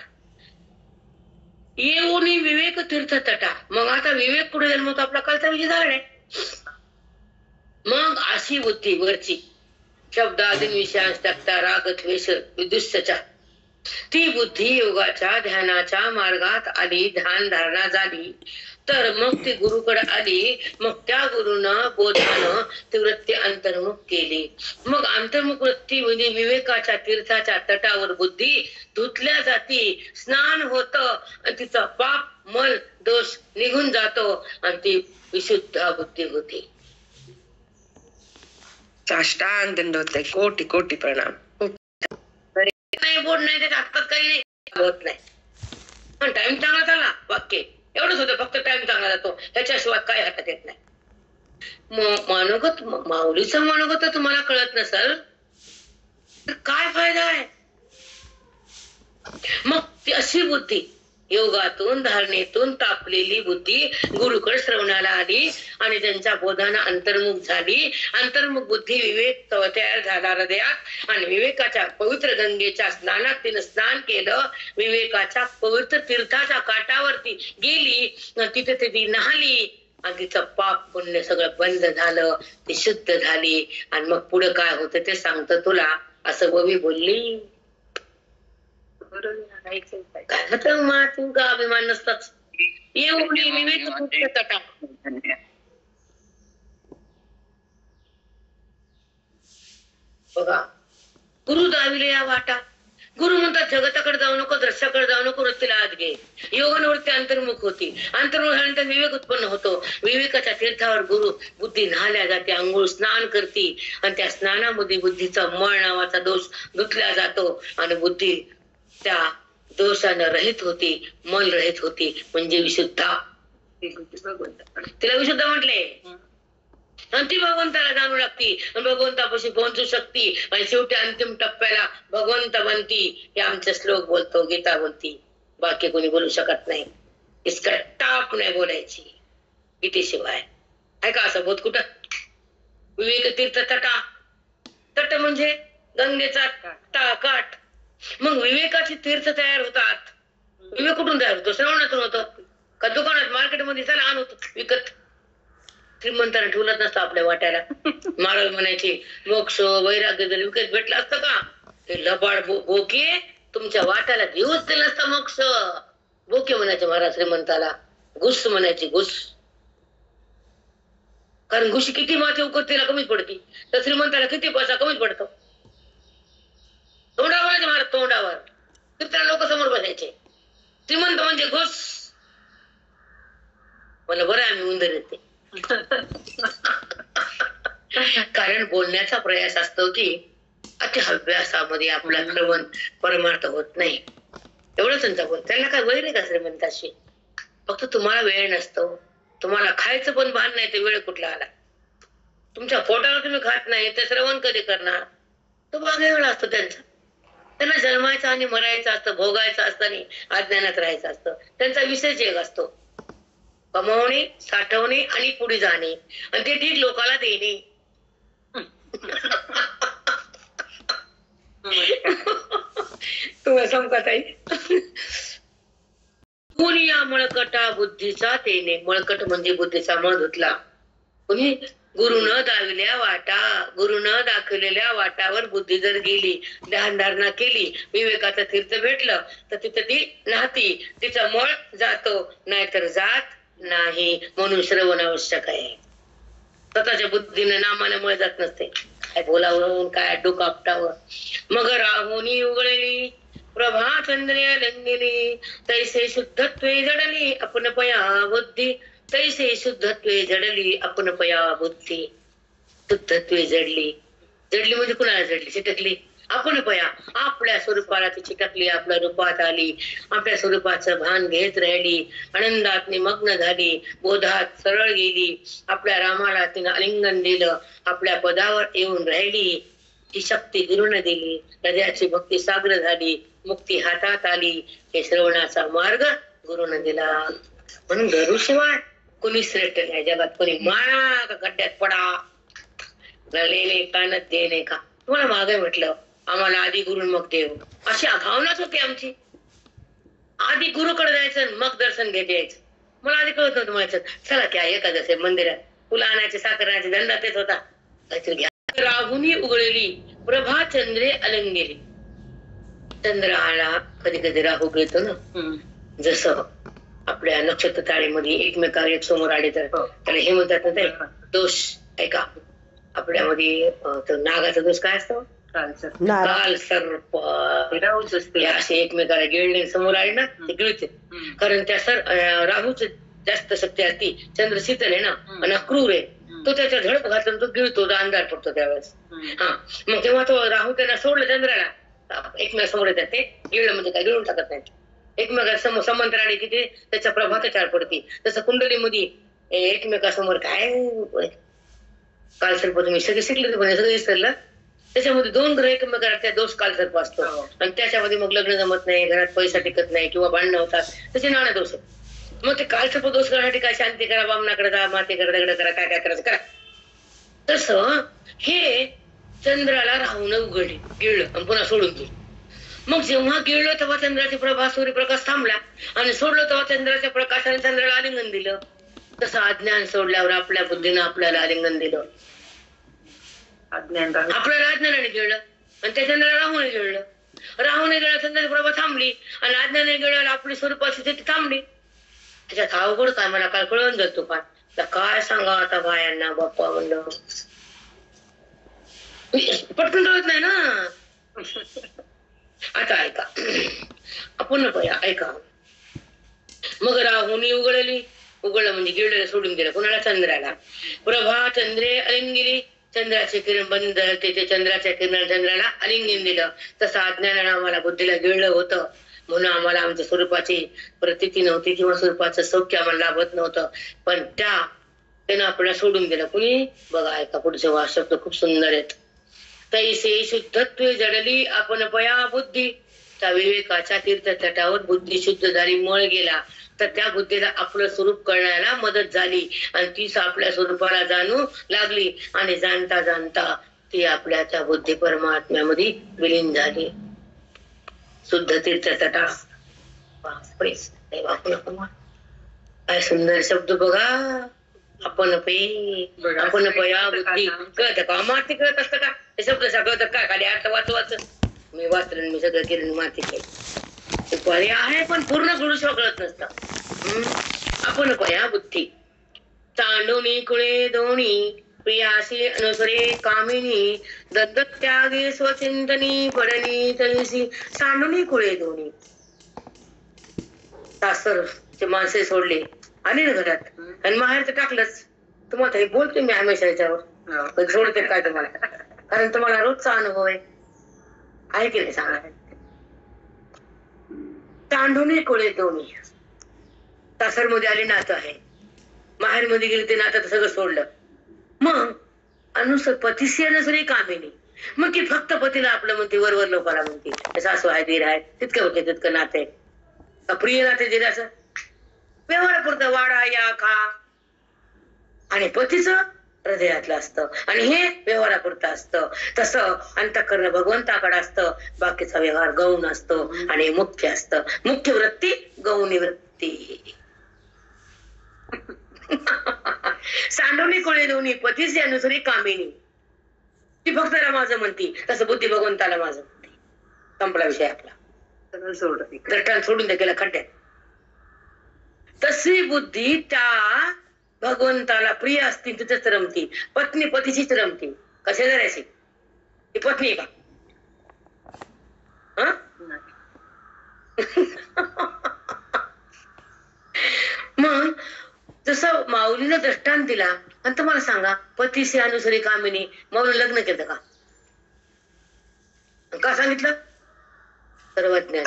येऊन विवेक तीर्थ तटा. मग आता विवेक पुढे जन्मतो आपला कालचा विषय झाला नाही. मग अशी बुद्धी वरची, शब्दादीन विषयांस त्यक्ता राग द्वेष विदुष्यचा, ती बुद्धी योगाच्या ध्यानाच्या मार्गात आली, ध्यान धारणा झाली, तर मग ती गुरुकडे आली. मग त्या गुरुनं बोधानं ती वृत्ती अंतर्मुख केली. मग अंतर्मुख वृत्ती म्हणजे विवेकाच्या तीर्थाच्या तटावर बुद्धी धुतल्या जाती, स्नान होतं, आणि तिचा पाप मल दोष निघून जातो, आणि ती विशुद्ध बुद्धी होती. साष्टांग दंडवत, कोटी कोटी प्रणाम. नाही बोर्ड नाही, त्याच्या हातात काही नाही, होत नाही. पण टाइम चांगला चालला, वाक्य एवढंच होतं, फक्त टाइम चांगला जातो, ह्याच्याशिवाय काय हातात येत नाही. मनोगत, माऊलीचं मनोगत तुम्हाला कळत नसेल तर काय फायदा आहे. मग ती अशी बुद्धी योगातून धारणेतून तापलेली बुद्धी गुरुकड श्रवणाला आली आणि त्यांच्या बोधानं अंतर्मुख झाली. अंतर्मुख बुद्धी विवेक तयार झाला हृदयात आणि विवेकाच्या पवित्र गंगेच्या स्नानात तिनं स्नान केलं. विवेकाच्या पवित्र तीर्थाच्या काठावरती गेली, तिथे ती न्हाली आणि तिचं पाप पुण्य सगळं बंद झालं, ती शुद्ध झाली. आणि मग पुढे काय होतं ते सांगतो तुला, असं बबी बोलली. काय होतं मातू का अभिमान नसताच एवढी विवेक तटा. बघा गुरु दाविले या वाटा. गुरु म्हणतात जगताकडे जाऊ नको, दृश्याकडे जाऊ नको, वृत्तीला आत घे. योगांवरती अंतर्मुख होती. अंतर्मुख झाल्यानंतर विवेक उत्पन्न होतो. विवेकाच्या तीर्थावर गुरु बुद्धी न्हाल्या जाते, अंघोळ स्नान करती आणि त्या स्नानामध्ये बुद्धीचा मळ नावाचा दोष धुतला जातो आणि बुद्धी त्या दोषानं रहित होती, मन रहित होती, म्हणजे विशुद्धा. तिला विशुद्ध म्हटले आणि ती भगवंताला जाणू लागती, भगवंतापाशी पोहोचू शकती आणि शेवटी अंतिम टप्प्याला भगवंत बनती. हे आमचे श्लोक बोलतो, गीता बोलती, बाकी कोणी बोलू शकत नाही. इसका टाप नाही बोलायची गीतेशिवाय. आहे का असं बोध कुठं? विवेक तीर्थ तटा. तट म्हणजे गंगेचा काठ. मग विवेकाचे तीर्थ तयार होतात. विवेक कुठून तयार होतो? श्रवणातून होतो का दुकानात मार्केटमध्ये चला आण होतो विकत? श्रीमंताने ठेवलंच नसतं आपल्या वाट्याला. महाराज म्हणायचे मोक्ष वैराग्य जर विकत भेटलं असतं का, ते लबाड बोके तुमच्या वाट्याला घेऊच दिलं नसतं मोक्ष. बोके म्हणायचे महाराज श्रीमंताला, घुस म्हणायची घुस. कारण घुशी किती माती उकरतीला कमीच पडती, तर श्रीमंताला किती पैसा कमीच पडतो. तोंडावर म्हणायचे महाराज, तोंडावर. कीर्तन लोक समोर बसायचे. श्रीमंत म्हणजे घुस. मला बरं आम्ही उंदर येते. कारण बोलण्याचा प्रयास असतो की अति अभ्यासामध्ये आपला श्रवण परमार्थ होत नाही. एवढं त्यांचा बोल. त्यांना काय वैर आहे का श्रीमंताशी? फक्त तुम्हाला वेळ नसतो. तुम्हाला खायचं पण भान नाही, ते वेळ कुठला आला. तुमच्या पोटाला तुम्ही खात नाही, ते श्रवण कधी करणार? तो भाग वेळ असतो त्यांचा. त्यांना जन्मायचं आणि मरायचं असतं, भोगायचं असतं आणि अज्ञानात राहायचं असतं. त्यांचा विषयच एक असतो, कमावणे, साठवणे आणि पुढे जाणे आणि ते ठीक लोकाला देणे. तुम्हाला सांगू का ताई, कोणी या मळकटा बुद्धीचा तेने. मळकट म्हणजे बुद्धीचा मळ धुतला. कोणी? गुरु न दाविल्या वाटा. गुरु न दाखवलेल्या वाटावर बुद्धी जर गेली, ध्यानधारणा केली, विवेकाचं तीर्थ भेटलं तर तिथं ती नाहती, तिचा मळ जातो, नाहीतर जात नाही. म्हणून श्रवण आवश्यक आहे. स्वतःच्या बुद्धीने नामाने मळ जात नसते. काय बोलावं, काय डोकं आपटावं. मग राहुनी उघळली प्रभा चंद्रिय लंगिली, तैसे शुद्धत्वे जडली आपण पया बुद्धी. तैसे शुद्धत्वे जडली आपण पया बुद्धी. शुद्धत्वे जडली. जडली म्हणजे कुणाला जडली? चिटकली. आपण पया आपल्या स्वरूपाला ती चिटकली, आपल्या रूपात आली, आपल्या स्वरूपाचं भान घेत राहिली, आनंदात निमग्न झाली, बोधात सरळ गेली, आपल्या रामाला तिनं आलिंगन दिलं, आपल्या पदावर येऊन राहिली. ती शक्ती गुरुने दिली, हृदयाची भक्ती साग्र झाली, मुक्ती हातात आली. हे श्रवणाचा मार्ग गुरुने दिला. म्हणून गुरुशिवाय कोणी श्रेष्ठ नाही जगात. कोणी माळा का खड्ड्यात पडा, लेणे कानत देणे का. तुम्हाला मागे म्हटलं आम्हाला आधी गुरु मग देव, अशी भावनाच होती आमची. आधी गुरुकडे जायचं मग दर्शन घेत यायचं. मला आधी कळत नव्हतं. म्हणायचं चला क्या एखादं आहे मंदिरात, फुलं आणायचे, साखर आणायचे, धंदा तेच होता. काहीतरी घ्या. राहुनी उघळली प्रभा चंद्रे अलंगेली. चंद्र आला, कधी कधी राहू घेतो ना, जसं आपल्या नक्षत्र ताळीमध्ये एकमेकावर एक समोर आले तर त्याला हे म्हणतात ना, ते दोष. ऐका, आपल्यामध्ये नागाचा दोष काय असतो? काल सर्प. असे एकमेकाला गिळणे समोर आले ना, ते गिळते. कारण त्या राहूच जास्त शक्ती असती. चंद्र शीतल आहे ना आणि क्रूर आहे, तो त्याच्या झडप घातला, तो गिळतो, तो अंधार पडतो त्यावेळेस. हा, मग तेव्हा तो राहू त्यांना सोडलं चंद्राला, एकमेका समोर येतात. ते गिळलं म्हणजे काय, गिळून टाकत नाही. एकमेका समंतर आले की ते त्याच्या प्रभाव त्याच्यावर पडते. तसं कुंडलीमध्ये एकमेकासमोर काय काल सर्प तुम्ही सगळे शिकले, पण सगळे विसरलं. त्याच्यामध्ये 2 ग्रह एकमेकांना त्या दोष कालसर्प असतो आणि त्याच्यामध्ये मग लग्न जमत नाही, घरात पैसा टिकत नाही किंवा भांडणं होतात, त्याचे नाना दोष आहेत. मग ते कालसर्प दोष करण्यासाठी काय शांती करा, बामणाकडे जा, मातेकडे दगड करा, काय काय करायचं करा. तसं हे चंद्राला राहून उघडले, गिळलं आणि पुन्हा सोडून दिलं. मग जेव्हा गिळलं तेव्हा चंद्राची प्रभा सूर्यप्रकाश थांबला आणि सोडलं तेव्हा चंद्राच्या प्रकाशाने चंद्राला आलिंगन दिलं. तसं अज्ञान सोडल्यावर आपल्या बुद्धीनं आपल्याला आलिंगन दिलं. आपल्याला अज्ञानाने गिळलं आणि त्या चंद्राला राहून गिळलं. राहूने गेला चंद्राची प्रभा थांबली आणि अज्ञानाने गिळायला आपली स्वरूपाची स्थिती थांबली. त्याच्यात अवघड काय मला काय कळून जातो काय सांगा आता बायांना बाप्पा म्हणलं पटकन कळत नाही ना. आता ऐका आपण ऐका. मग राहुनी उघडलं म्हणजे गिळलेलं सोडून दिलं कुणाला चंद्राला. प्रभा चंद्रे अलिंगिली, चंद्राचे किरण बंद ते चंद्राच्या किरणाला चंद्राला आलिंगन दिलं. तसं अज्ञानानं आम्हाला बुद्धीला गिळलं होतं म्हणून आम्हाला आमच्या स्वरूपाची प्रतीती नव्हती किंवा स्वरूपाचं सौख्य आम्हाला लाभत नव्हतं. पण त्यानं आपल्याला सोडून दिलं. कुणी बघा ऐका पुढचे शब्द खूप सुंदर आहेत. तैसे शुद्धत्व जडली आपण पया बुद्धी, त्या विवेकाच्या तीर्थतटावर बुद्धी शुद्ध झाली, मळ गेला तर त्या बुद्धीला आपलं स्वरूप कळण्याला मदत झाली आणि तीच आपल्या स्वरूपाला जाणू लागली आणि जाणता जाणता ती आपल्या त्या बुद्धी परमात्म्यामध्ये विलीन झाली. शुद्ध तीर्थतटा. काय सुंदर शब्द बघा. आपण पया बुद्धी कळत का माती कळत असतं का हे शब्द कळत काय खाली अर्थ वाचवायचं. मी वाचलं मी सगळं केलं माती केलं पर्याय आहे पण पूर्ण गुरुस्व कळत नसतं. आपण पया बुद्धी चांडोनी कुळे दोणी प्रियासी अनुसरे कामिनी दत्त त्यागे स्वचिंतनी पडणी तैसी. सांडोनी कुळे दोणी सासरचे माणसे सोडले आले ना घरात आणि माहेर तर टाकलंच. तुम्हाला हे बोलतोय मी हमेशा याच्यावर सोडते काय तुम्हाला कारण तुम्हाला रोजचा अनुभव आहे की नाही सांगा. तांडूने कोळे दोन्ही सासर मध्ये आले नातं आहे, माहेर मध्ये गेले ते नातं सगळं सोडलं. मग पतीशी अनुसरी कामिनी, मग की फक्त पतीला आपलं म्हणते वरवर लोकांना म्हणते सासू आहे दीर आहे तितकं होते तितकं नाते प्रिय नाते दिलं असं व्यवहारापुरतं वाडा या खा आणि पतीचं हृदयातलं असतं आणि हे व्यवहारापुरतं असतं. तसं अंतःकरण भगवंताकडे असतं, बाकीचा व्यवहार गौण असतो आणि मुख्य असतं. मुख्य वृत्ती गौणी वृत्ती. सांडवणी कोळे दोन्ही पतीचे अनुसरी कामिनी, ती फक्त माझं म्हणती तसं बुद्धी भगवंताला माझं म्हणते. संपला विषय आपला. सोडून द्या गेला खड्ड्यात. तशी बुद्धी त्या भगवंताला प्रिय असती तिथेच रमती. पत्नी पतीचीच रमती. कसे जरायची ती पत्नी का मग जसं माऊलीनं दृष्टांत दिला आणि तुम्हाला सांगा पतीशी अनुसरी कामिनी माऊली लग्न केलं का सांगितलं सर्वज्ञ.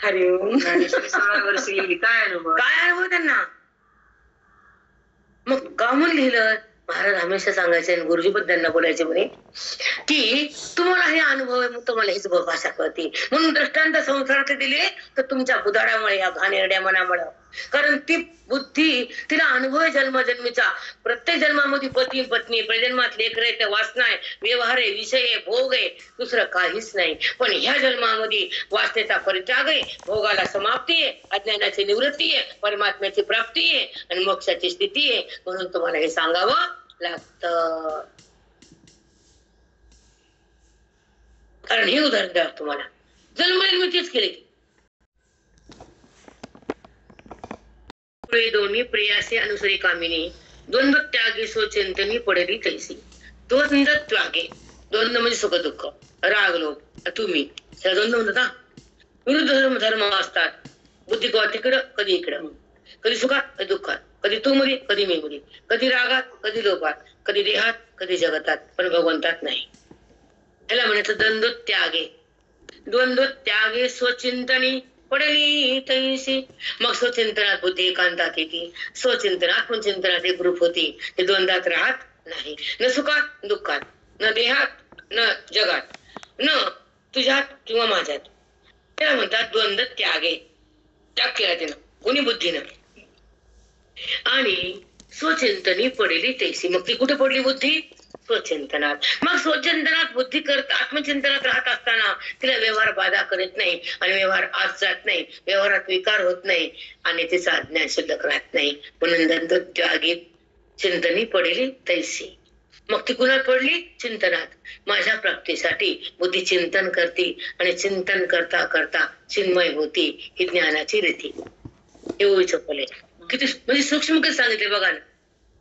हरिओम. 16 वर्ष गेली. काय अनुभव त्यांना. मग का म्हणून लिहिलं महाराज हमेशा सांगायचे आणि गुरुजी पण त्यांना बोलायचे म्हणे की तुम्हाला हे अनुभव आहे मग तुम्हाला हीच भाषा कळते म्हणून दृष्टांत संसारात दिले तर तुमच्या बुधाड्यामुळे या घाणेरड्या मनामुळे. कारण ती बुद्धी तिला अनुभव आहे जन्मजन्मीचा. प्रत्येक जन्मामध्ये पती पत्नी प्रजन्मात लेकर आहे, त्या वासना आहे, व्यवहार आहे, विषय आहे, भोग आहे, दुसरं काहीच नाही. पण ह्या जन्मामध्ये वासनेचा परित्याग आहे, भोगाला समाप्ती आहे, अज्ञानाची निवृत्ती आहे, परमात्म्याची प्राप्ती आहे आणि मोक्षाची स्थिती आहे. म्हणून तुम्हाला हे सांगावं लागतं. कारण हे उदाहरण द्या तुम्हाला जन्मजन्मी तेच केले. दोन्ही प्रियासे अनुसरी कामिनी द्वंद्व त्यागी स्वचिंतनी पडली तैसी. द्वंद्व त्यागे, द्वंद्व म्हणजे सुख दुःख, राग लोभ तुम्ही ह्या द्वंद्व म्हणतात. विरुद्ध धर्म असतात. बुद्धी कवा तिकडं कधी इकडं, कधी सुखात कधी दुःखात, कधी तू मध्ये कधी मी मध्ये, कधी रागात कधी लोभात, कधी देहात कधी जगतात, पण भगवंतात नाही. ह्याला म्हणायचं द्वंद्व त्यागे. द्वंद्व त्यागे स्वचिंतनी पडली तैसी. मग स्वचिंतनात बुद्धी एकांतात येते, स्वचिंतनात पण चिंतनात एक ग्रुप होती. ते द्वंद्वात राहत नाही, न सुखात दुःखात, न देहात न जगात, न तुझ्यात किंवा माझ्यात. त्याला म्हणतात द्वंद्व त्यागे. त्याग केला तिनं कोणी बुद्धीनं. आणि स्वचिंतनी पडली तैसी. मग ती कुठे पडली बुद्धी? स्वचिंतनात. मग स्वचिंतनात बुद्धी करत आत्मचिंतनात राहत असताना तिला व्यवहार बाधा करत नाही आणि व्यवहार आज जात नाही, व्यवहारात विकार होत नाही आणि तिचा अज्ञान शिल्लक राहत नाही. म्हणून द्वंद्व त्यागी चिंतनी पडली तैसी. मग ती कुणात पडली? चिंतनात. माझ्या प्राप्तीसाठी बुद्धी चिंतन करते आणि चिंतन करता करता चिन्मय होती. ही ज्ञानाची रीती. एवढीच फले किती म्हणजे सूक्ष्म किती सांगितले बघा ना.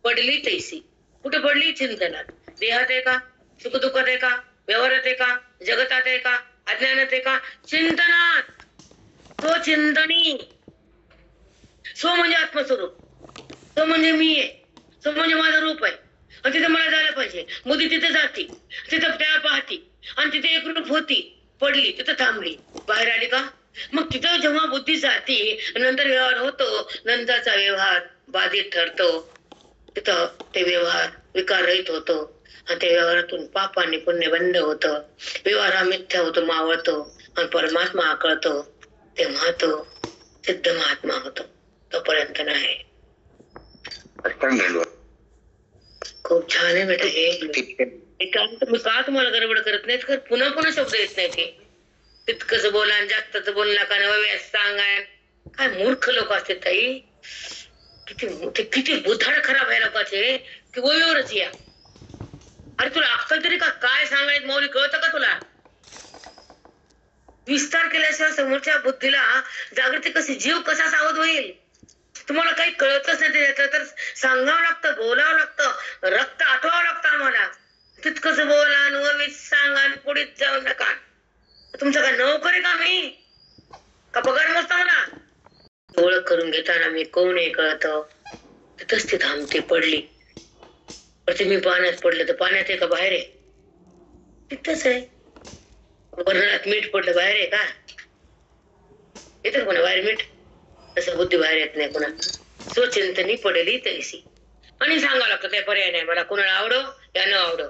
पडली तैसी. कुठे पडली? चिंतनात. देहात आहे का? सुखदुःखात आहे का? व्यवहारात आहे का? जगतात आहे का? अज्ञानात आहे का? चिंतनात. तो चिंतनी. सो म्हणजे आत्मस्वरूप, तो म्हणजे मी आहे, तो म्हणजे माझं रूप आहे. आणि तिथे मला जायला पाहिजे. बुद्धी तिथे जाते, तिथं त्याला पाहती आणि तिथे एक रूप होती, पडली, तिथं थांबली. बाहेर आली का? मग तिथं जेव्हा बुद्धी जाते नंतर व्यवहार होतो, नंतरचा व्यवहार बाधित ठरतो. तिथं ते व्यवहार विकाररहित होतो आणि त्या व्यवहारातून पाप आणि पुण्य बंद होतं. व्यवहार हा मिथ्या होतो, मावळतो आणि परमात्मा आकळतो. तेव्हा तो सिद्ध महात्मा होतो. तोपर्यंत नाही. खूप छान आहे बेटा हे. मी का तुम्हाला गडबड करत नाही? तर पुन्हा पुन्हा शब्द येत नाही. ते तितकंच बोला आणि जास्तच बोल नका. व्यस्त सांगाय. काय मूर्ख लोक असते ताई. किती बुधाड खराब आहे लोकांचे की वयोवरच या. अरे तुला अक्कल तरी का? काय सांगायचं मौली कळतं का तुला? विस्तार केल्याशिवाय समोरच्या बुद्धीला जागृती कशी, जीव कसा सावध होईल? तुम्हाला काही कळतच नाही त्याच्यात तर सांगावं लागतं, बोलावं लागतं, रक्त आठवावं लागतं आम्हाला. तितकंच बोला आणि सांगा पुढे जाऊ नका. तुमचं काय नोकर आहे का मी? का पगार मोजता मला? ओळख करून घेताना मी कोण आहे कळतं. तिथंच ती थांबते. पडली मी पाण्यात पडलं तर पाण्यात आहे का बाहेर आहे? तिथंच आहे. वर्णात मीठ पडलं बाहेर आहे का? येतं कोणा बाहेर मीठ? तसं बुद्धी बाहेर येत नाही कोणा. स्वचिंतनी पडली तैसी. आणि सांगावं लागतं काही पर्याय नाही. मला कोणाला आवडो या न आवडो,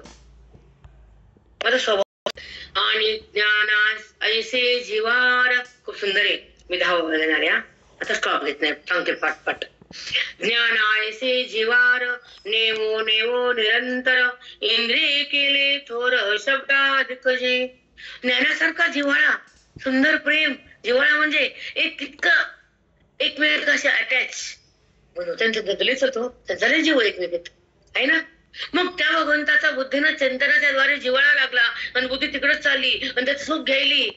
माझा स्वभाव. आणि ज्ञानास ऐसे जीवार. खूप सुंदर आहे. मी 10 घेणार या. आता स्टॉप घेत नाही, सांगते पाठ. ज्ञानायसे जीवार नेवो नेवो निरंतर इंद्रिय केले थोर शब्दाधिक जे. ज्ञानासारखा जिव्हाळा, सुंदर प्रेम. जिव्हाळा म्हणजे एक इतकं एकमेकाशी अटॅच म्हणून त्यांचं दगलीच होतो. झाले जीव एकमेकीत आहे ना. मग त्या भगवंताचा बुद्धीनं चिंतनाच्या द्वारे जिव्हाळा लागला आणि बुद्धी तिकडेच चालली आणि त्याचं सुख घ्यायली.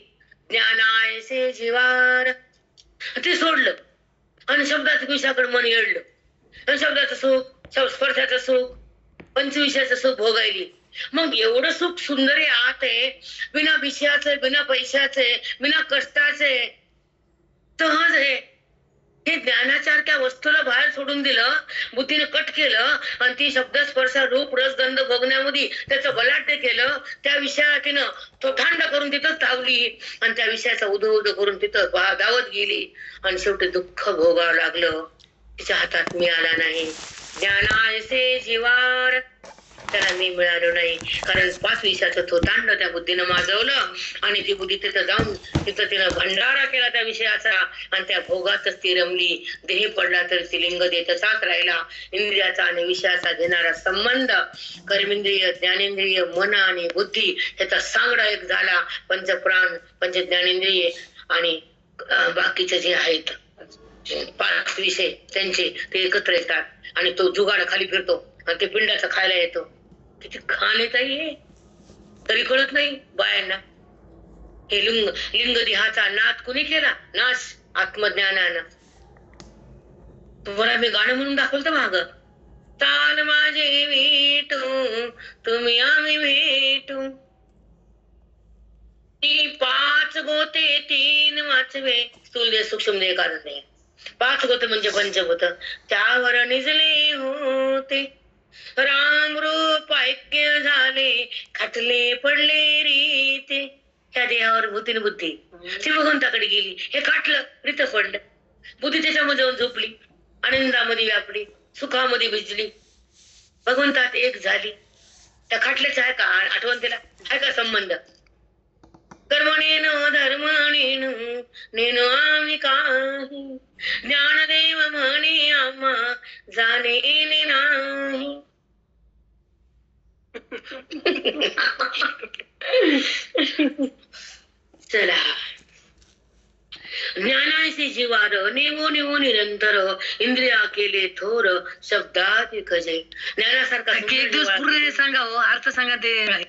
ज्ञानायसे जीवार ते सोडलं आणि शब्दाच्या विषयाकडे मन येडलं. आणि शब्दाचं सुख, स्पर्शाचं सुख, पंचविषयाचं सुख भोगायली. मग एवढं सुख सुंदर आहे आत आहे, बिना विषयाचे, बिना पैशाचे, बिना कष्टाचे, सहज आहे. हे ज्ञानासारख्या वस्तूला बाहेर सोडून दिलं, बुद्धीने कट केलं आणि ती शब्द स्पर्श रूप रस गंध भोगण्यामध्ये त्याचं बलाढ्य केलं. त्या विषयाला तिनं तो थंड करून तिथं धावली आणि त्या विषयाचा उदो करून तिथं धावत गेली आणि शेवटी दुःख भोगावं लागलं. तिच्या हातात मिळाला नाही. ज्ञानायसे जीवार. त्याला मी मिळालो नाही कारण 5 विषयाचं तो तांड त्या बुद्धीनं माजवलं आणि ती बुद्धी तिथं जाऊन तिथं तिनं भंडारा केला त्या विषयाचा आणि त्या भोगातच ती रमली. देही पडला तर ती लिंग देतचाच राहिला. इंद्रियाचा आणि विषयाचा घेणारा संबंध, कर्मेंद्रिय, ज्ञानेंद्रिय, मन आणि बुद्धी ह्याचा सांगडा एक झाला. पंचप्राण, पंच ज्ञानेंद्रिय आणि बाकीचे जे आहेत 5 विषय त्यांचे ते एकत्र येतात आणि तो जुगाड खाली फिरतो आणि ते पिंडाचा खायला येतो. किती खाण येत आहे तरी कळत नाही बायांना. हे लिंग देहाचा नाद कुणी केला? नाश आत्मज्ञानानं. तुम्हाला मी गाणं म्हणून दाखवलं माग. ताल माझे भेटू तुम्ही आम्ही भेटू, 5 गोते 3 वाचवे. स्थूल दे सूक्ष्म दे कारण नाही. 5 गोते म्हणजे पंचभूत. त्यावर निजले होते राम रूप ऐक्य झाले, खाटले पडले रीते. ह्या देहावर भूतीने बुद्धी ती भगवंताकडे गेली. हे काटलं, रीत पडलं. बुद्धी त्याच्यामध्ये जाऊन झोपली, आनंदामध्ये व्यापली, सुखामध्ये भिजली. भगवंतात एक झाली. त्या खाटल्याचा आहे का आठवण तिला आहे का संबंध? कर्मणेन धर्मणेन नेन आम्ही काही ज्ञानदेव म्हणे आम्हा जाणे नाही. चला ज्ञानाशी जीवार नेवो नेवो निरंतर इंद्रिया केले थोर शब्दाधिक जय. ज्ञानासारखा एक दिवस पूर्ण सांगा हो, अर्थ सांगा ते.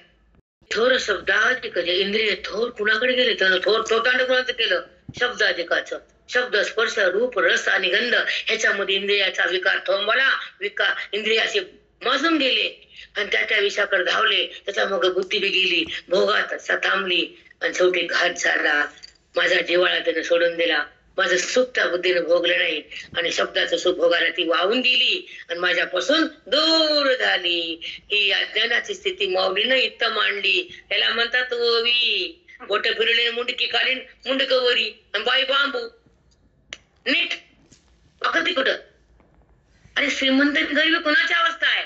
थोर शब्दाधिक जय. इंद्रिय थोर कुणाकडे गेले? त्यानं थोर थोतांड कुणाचं केलं? शब्दाधिकाचं. शब्द स्पर्श रूप रस आणि गंध ह्याच्यामध्ये इंद्रियाचा विकार थोंबला, विकार इंद्रियाचे मजून गेले आणि त्या विषयाकडे धावले. त्याच्या मग बुद्धी बी गेली, भोगात थांबली आणि शेवटी घात झाला. माझा जिव्हाळा त्याने सोडून दिला. माझं सुख त्या बुद्धीने भोगलं नाही आणि शब्दाचं सुख भोगायला ती वाहून गेली आणि माझ्यापासून दूर झाली. ही अज्ञानाची स्थिती माऊलीनं इथं मांडली. त्याला म्हणतात ओवी. बोट फिरले मुंडकी काढीन मुंडक वरी आणि बाई बांबू नीट अगदी कुठं. अरे श्रीमंत गरीब कोणाची अवस्था आहे?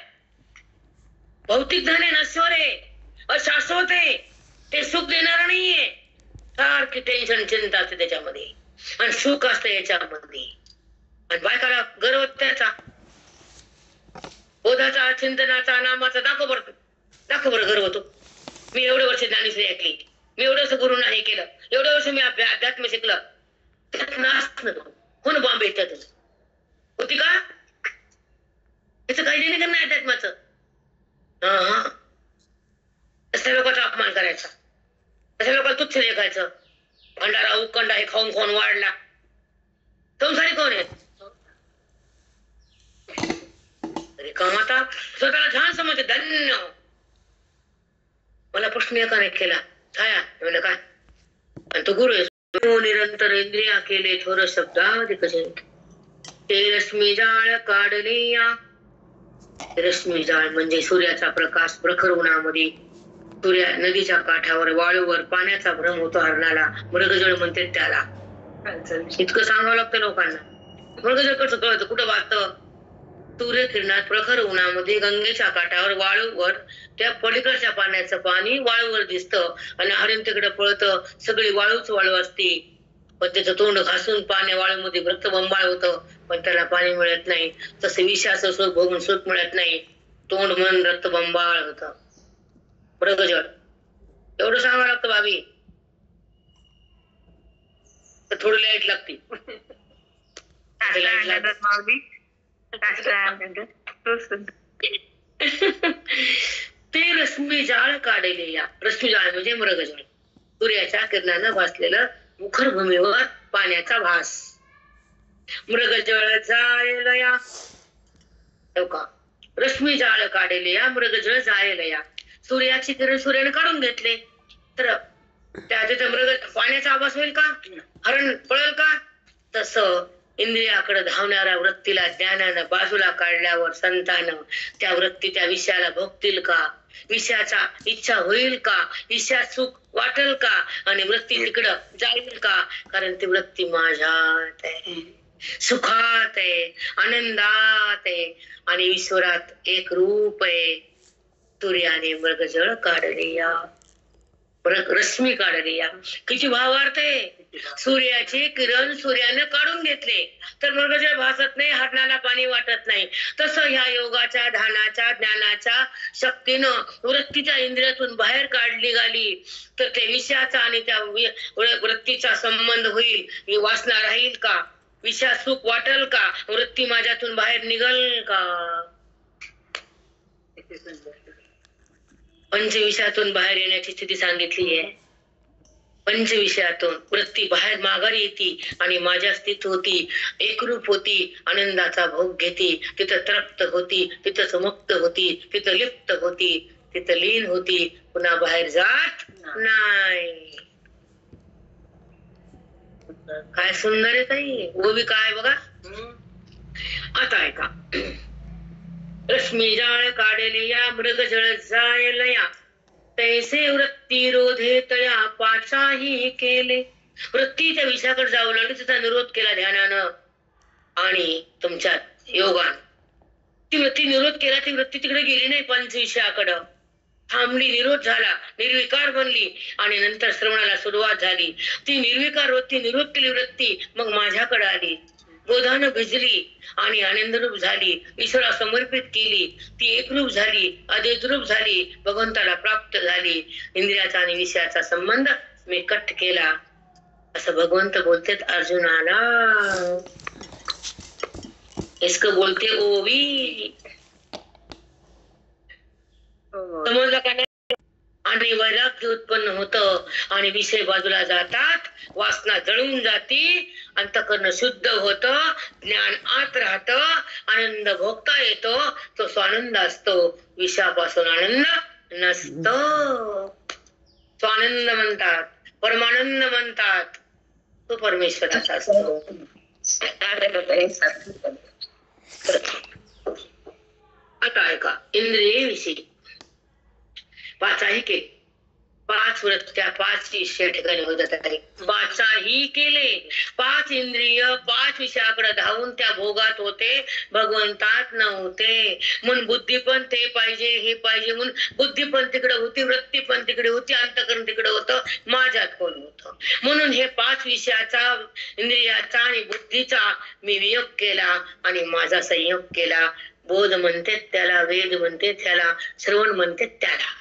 भौतिक धन आहे, नश्वर आहे, अशाश्वत आहे, ते सुख देणार नाहीये. सारखी टेन्शन चिंता असते त्याच्यामध्ये आणि सुख असतं याच्यामध्ये. आणि बायकाला गर्व त्याचा बोधाचा चिंतनाचा नामाचा दाखव बरं गर्व तो. मी एवढे वर्ष ज्ञानेश्वरी ऐकली, मी एवढं गुरु नाही केलं, एवढे वर्ष मी अध्यात्म शिकलं, त्यात नाच कोण बॉम्बे त्यातच होती का? त्याचं काही देणे नाही अध्यात्माचं. हा तसल्या लोकांचा अपमान करायचा, तसल्या लोकांना तुच्छ लेखायचं. भंडारा उकंडा हे खाऊन खाऊन वाढला. संसारी कोण आहे? रिकामाता स्वतःला छान समजते. धन्य. मला प्रश्न एकाने केला, छाया म्हणलं काय? आणि तो गुरु आहे. निरंतर इंद्रिया केले थोर शब्दाधिक जय. ते रश्मी जाळ काढले या. रश्मी जाळ म्हणजे सूर्याचा प्रकाश प्रखर उन्हामध्ये, सूर्या नदीच्या काठावर वाळूवर पाण्याचा भ्रम होतो हरणाला, मृगजळ म्हणते त्याला. इतकं सांगावं लागतं लोकांना. मृगजळ कसं कळतं? कुठं वाचतं? सूर्यकिरणात प्रखर उन्हामध्ये गंगेच्या काठावर वाळूवर त्या पलीकडच्या पाण्याचं पाणी वाळूवर दिसतं आणि हरिण तिकडे पळतं. सगळी वाळूच वाळू असते, पण त्याचं तोंड घासून पाणी वाळूमध्ये रक्त बंबाळ होतं, पण त्याला पाणी मिळत नाही. तसं विषाचं सुख भोगून सुख मिळत नाही, तोंड मन रक्त बंबाळ होत. मृगजळ एवढं सांगावं लागतं भाभी. थोडी लाईट लागते. ते रश्मी जाळ काढले या. रश्मी जाळ म्हणजे मृगजळ, सूर्याच्या किरणानं भासलेलं मुखर भूमीवर पाण्याचा भास. मृगजळ जायला या. रश्मी जाळ काढले या, मृगजळ जायला या. सूर्याची किरण सूर्याने काढून घेतले तर त्या मृग पाण्याचा आवाज होईल का? हरण पळेल का? तसं इंद्रियाकडे धावणाऱ्या वृत्तीला ज्ञानानं बाजूला काढल्यावर संतानं त्या वृत्ती त्या विषयाला भोगतील का? विषयाचा इच्छा होईल का? विषयात सुख वाटेल का? आणि वृत्ती तिकडं जाईल का? कारण ती वृत्ती माझ्यात आहे, सुखात आहे, आनंदात आहे आणि ईश्वरात एक रूप आहे. सूर्याने मृगजळ काढले या, रश्मी काढली या. किती भावार्थ आहे? सूर्याची किरण सूर्याने काढून घेतले तर मृगजळ भासत नाही, हरणाला पाणी वाटत नाही. तसं ह्या योगाच्या ध्यानाच्या ज्ञानाच्या शक्तीनं वृत्तीच्या इंद्रियातून बाहेर काढली गाली तर ते विषयाचा आणि त्या वृत्तीचा संबंध होईल. ही वासना राहील का? विषयात सुख वाटेल का? वृत्ती माझ्यातून बाहेर निघल का? पंचविषयातून बाहेर येण्याची स्थिती सांगितली आहे. पंचविषयातून वृत्ती बाहेर माघारी येते आणि माझ्या स्थित होती, एकरूप होती, आनंदाचा भोग घेती, तिथं तृप्त होती, तिथं मुक्त होती, तिथं लिप्त होती, तिथं लीन होती, पुन्हा बाहेर जात नाही. काय सुंदर आहे ताई. ओवी काय बघा. आता ऐका. रश्मी जाळ काढले या, मृगजळ जायला या. तैसे वृत्ती रोधे तया पाचाही केले. वृत्तीच्या विषयाकडे जाऊ लागली, तिचा निरोध केला ध्यानानं आणि तुमच्या योगान. ती वृत्ती निरोध केला, ती वृत्ती तिकडे गेली नाही पंचविषयाकडं, थांबली, निरोध झाला, निर्विकार बनली आणि नंतर श्रवणाला सुरुवात झाली. ती निर्विकार वृत्ती, निरोध केली वृत्ती मग माझ्याकडे आली, बोधानं भिजली आणि आनंदरूप झाली, ईश्वरा समर्पित केली, ती एकरूप झाली, अद्वैतरूप झाली, भगवंताला प्राप्त झाली. इंद्रियाचा आणि विषयाचा संबंध मी कट केला, असं भगवंत बोलतेत अर्जुनाला. इसको बोलते ओवी. समजलं का नाही? आणि वैराग्य उत्पन्न होतं आणि विषय बाजूला जातात, वासना जळून जाती, अंतःकरण शुद्ध होतं, ज्ञान आत राहतं, आनंद भोगता येतो, तो स्वानंद असतो. विषयापासून आनंद नसतो. स्वानंद म्हणतात, परमानंद म्हणतात, तो परमेश्वराचा असतो. आता ऐका, इंद्रिय विषयी 5 आहे के 5 वृत्त्या 5 विषय ठिकाणी होतात आहे. 5ही केले, 5 इंद्रिय 5 विषयाकडे धावून त्या भोगात होते, भगवंतात नव्हते. म्हणून बुद्धी पण ते पाहिजे हे पाहिजे म्हणून बुद्धी पण तिकडे होती, वृत्ती पण तिकडे होती, अंतःकरण तिकडे होतं, माझ्यात कोण होतं. म्हणून हे 5 विषयाचा, इंद्रियाचा आणि बुद्धीचा मी वियोग केला आणि माझा संयोग केला. बोध म्हणते त्याला, वेद म्हणते त्याला, श्रवण म्हणते त्याला.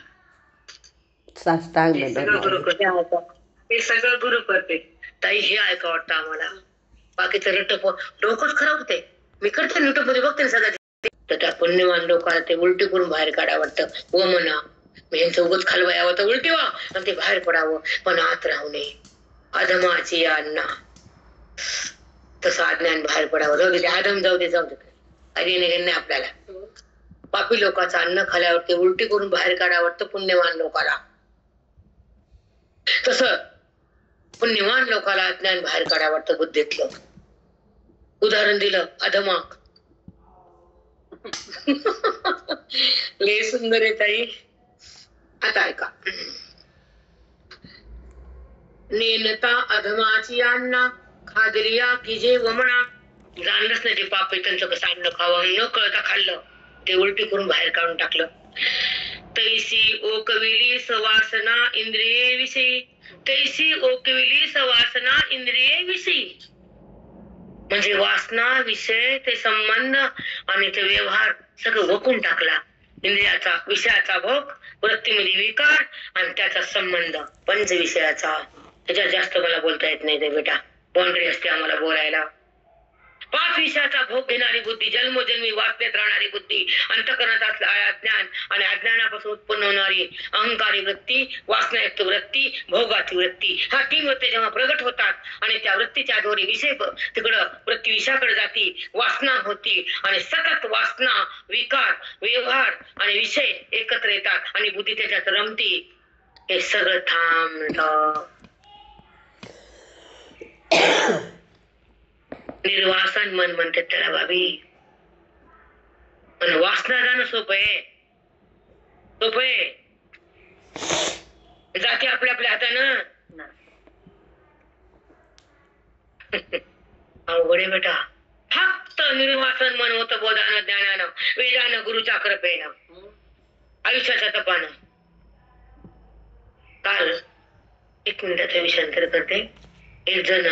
साष्टांग हे सगळं गुरु करते. ताई हे ऐका वाटतं आम्हाला, बाकीचं रटप डोकंच खराब होते. मी करते युट्यूब मध्ये बघते सगळं, तर त्या पुण्यवान लोकांना ते उलटी करून बाहेर काढावं वाटतं. व म्हणा यांचं उगच खालवा यावं तर उलटी व्हा आणि ते बाहेर पडावं, पण आत राहू नये. अधमाची अण्णा तसं अज्ञान बाहेर पडावं. जाऊ दे, आदम जाऊ दे, जाऊ दे, अरे नाही आपल्याला. पापी लोकांचं अन्न खाल्यावर ते उलटी करून बाहेर काढावं वाटतं पुण्यवान लोकांना. तसं पुण्यवान लोकांना अज्ञान बाहेर काढावं वाटतं बुद्धीतलं. उदाहरण दिलं अधमाक. लय सुंदर आहे ताई. आता ऐका, नेनता अधमाची अण्णा खादरिया की जे वमना. जाणलंच नाही ते पाप त्यांचं कसं अन्न खावं, न कळता खाल्लं, ते उलटी करून बाहेर काढून टाकलं. तैसी ओकविली सवासना इंद्रिये विषयी, तैसी ओकविली सवासना इंद्रिये विषयी. म्हणजे वासना, विषय, ते संबंध आणि ते व्यवहार सगळं वकून टाकला. इंद्रियाचा, विषयाचा भोग, वृत्तीमध्ये विकार आणि त्याचा संबंध पंच विषयाचा. त्याच्यात जास्त मला बोलता येत नाही ते बेटा, बाउंड्री असते आम्हाला बोलायला. 5 विषयाचा भोग घेणारी बुद्धी, जन्मोजन्मी वासनेत राहणारी बुद्धी, अंतःकरणात असलेला अज्ञान आणि अज्ञानापासून उत्पन्न होणारी अहंकारी वृत्ती, वासनायुक्त वृत्ती, भोगाची वृत्ती, हा 3 वृत्ती जेव्हा प्रगट होतात आणि त्या वृत्तीच्या द्वारे विषय तिकडं वृत्ती विषयाकडे जाती, वासना होती आणि सतत वासना, विकार, व्यवहार आणि विषय एकत्र येतात आणि बुद्धी त्याच्यात रमती. हे सगळं थांबलं. निर्वासन मन म्हणतात त्याला बाबी. पण वासना जाणं सोपं आहे, सोपं आहे. जाते आपल्या आपल्या हातानं. अवघड आहे बेटा. फक्त निर्वासन मन होतं बोधानं, ज्ञानानं, वेदानं, गुरुच्या कृपेनं, आयुष्याच्या तपानं. काल 1 मिनिटाचा विषयांतर करते. एक जण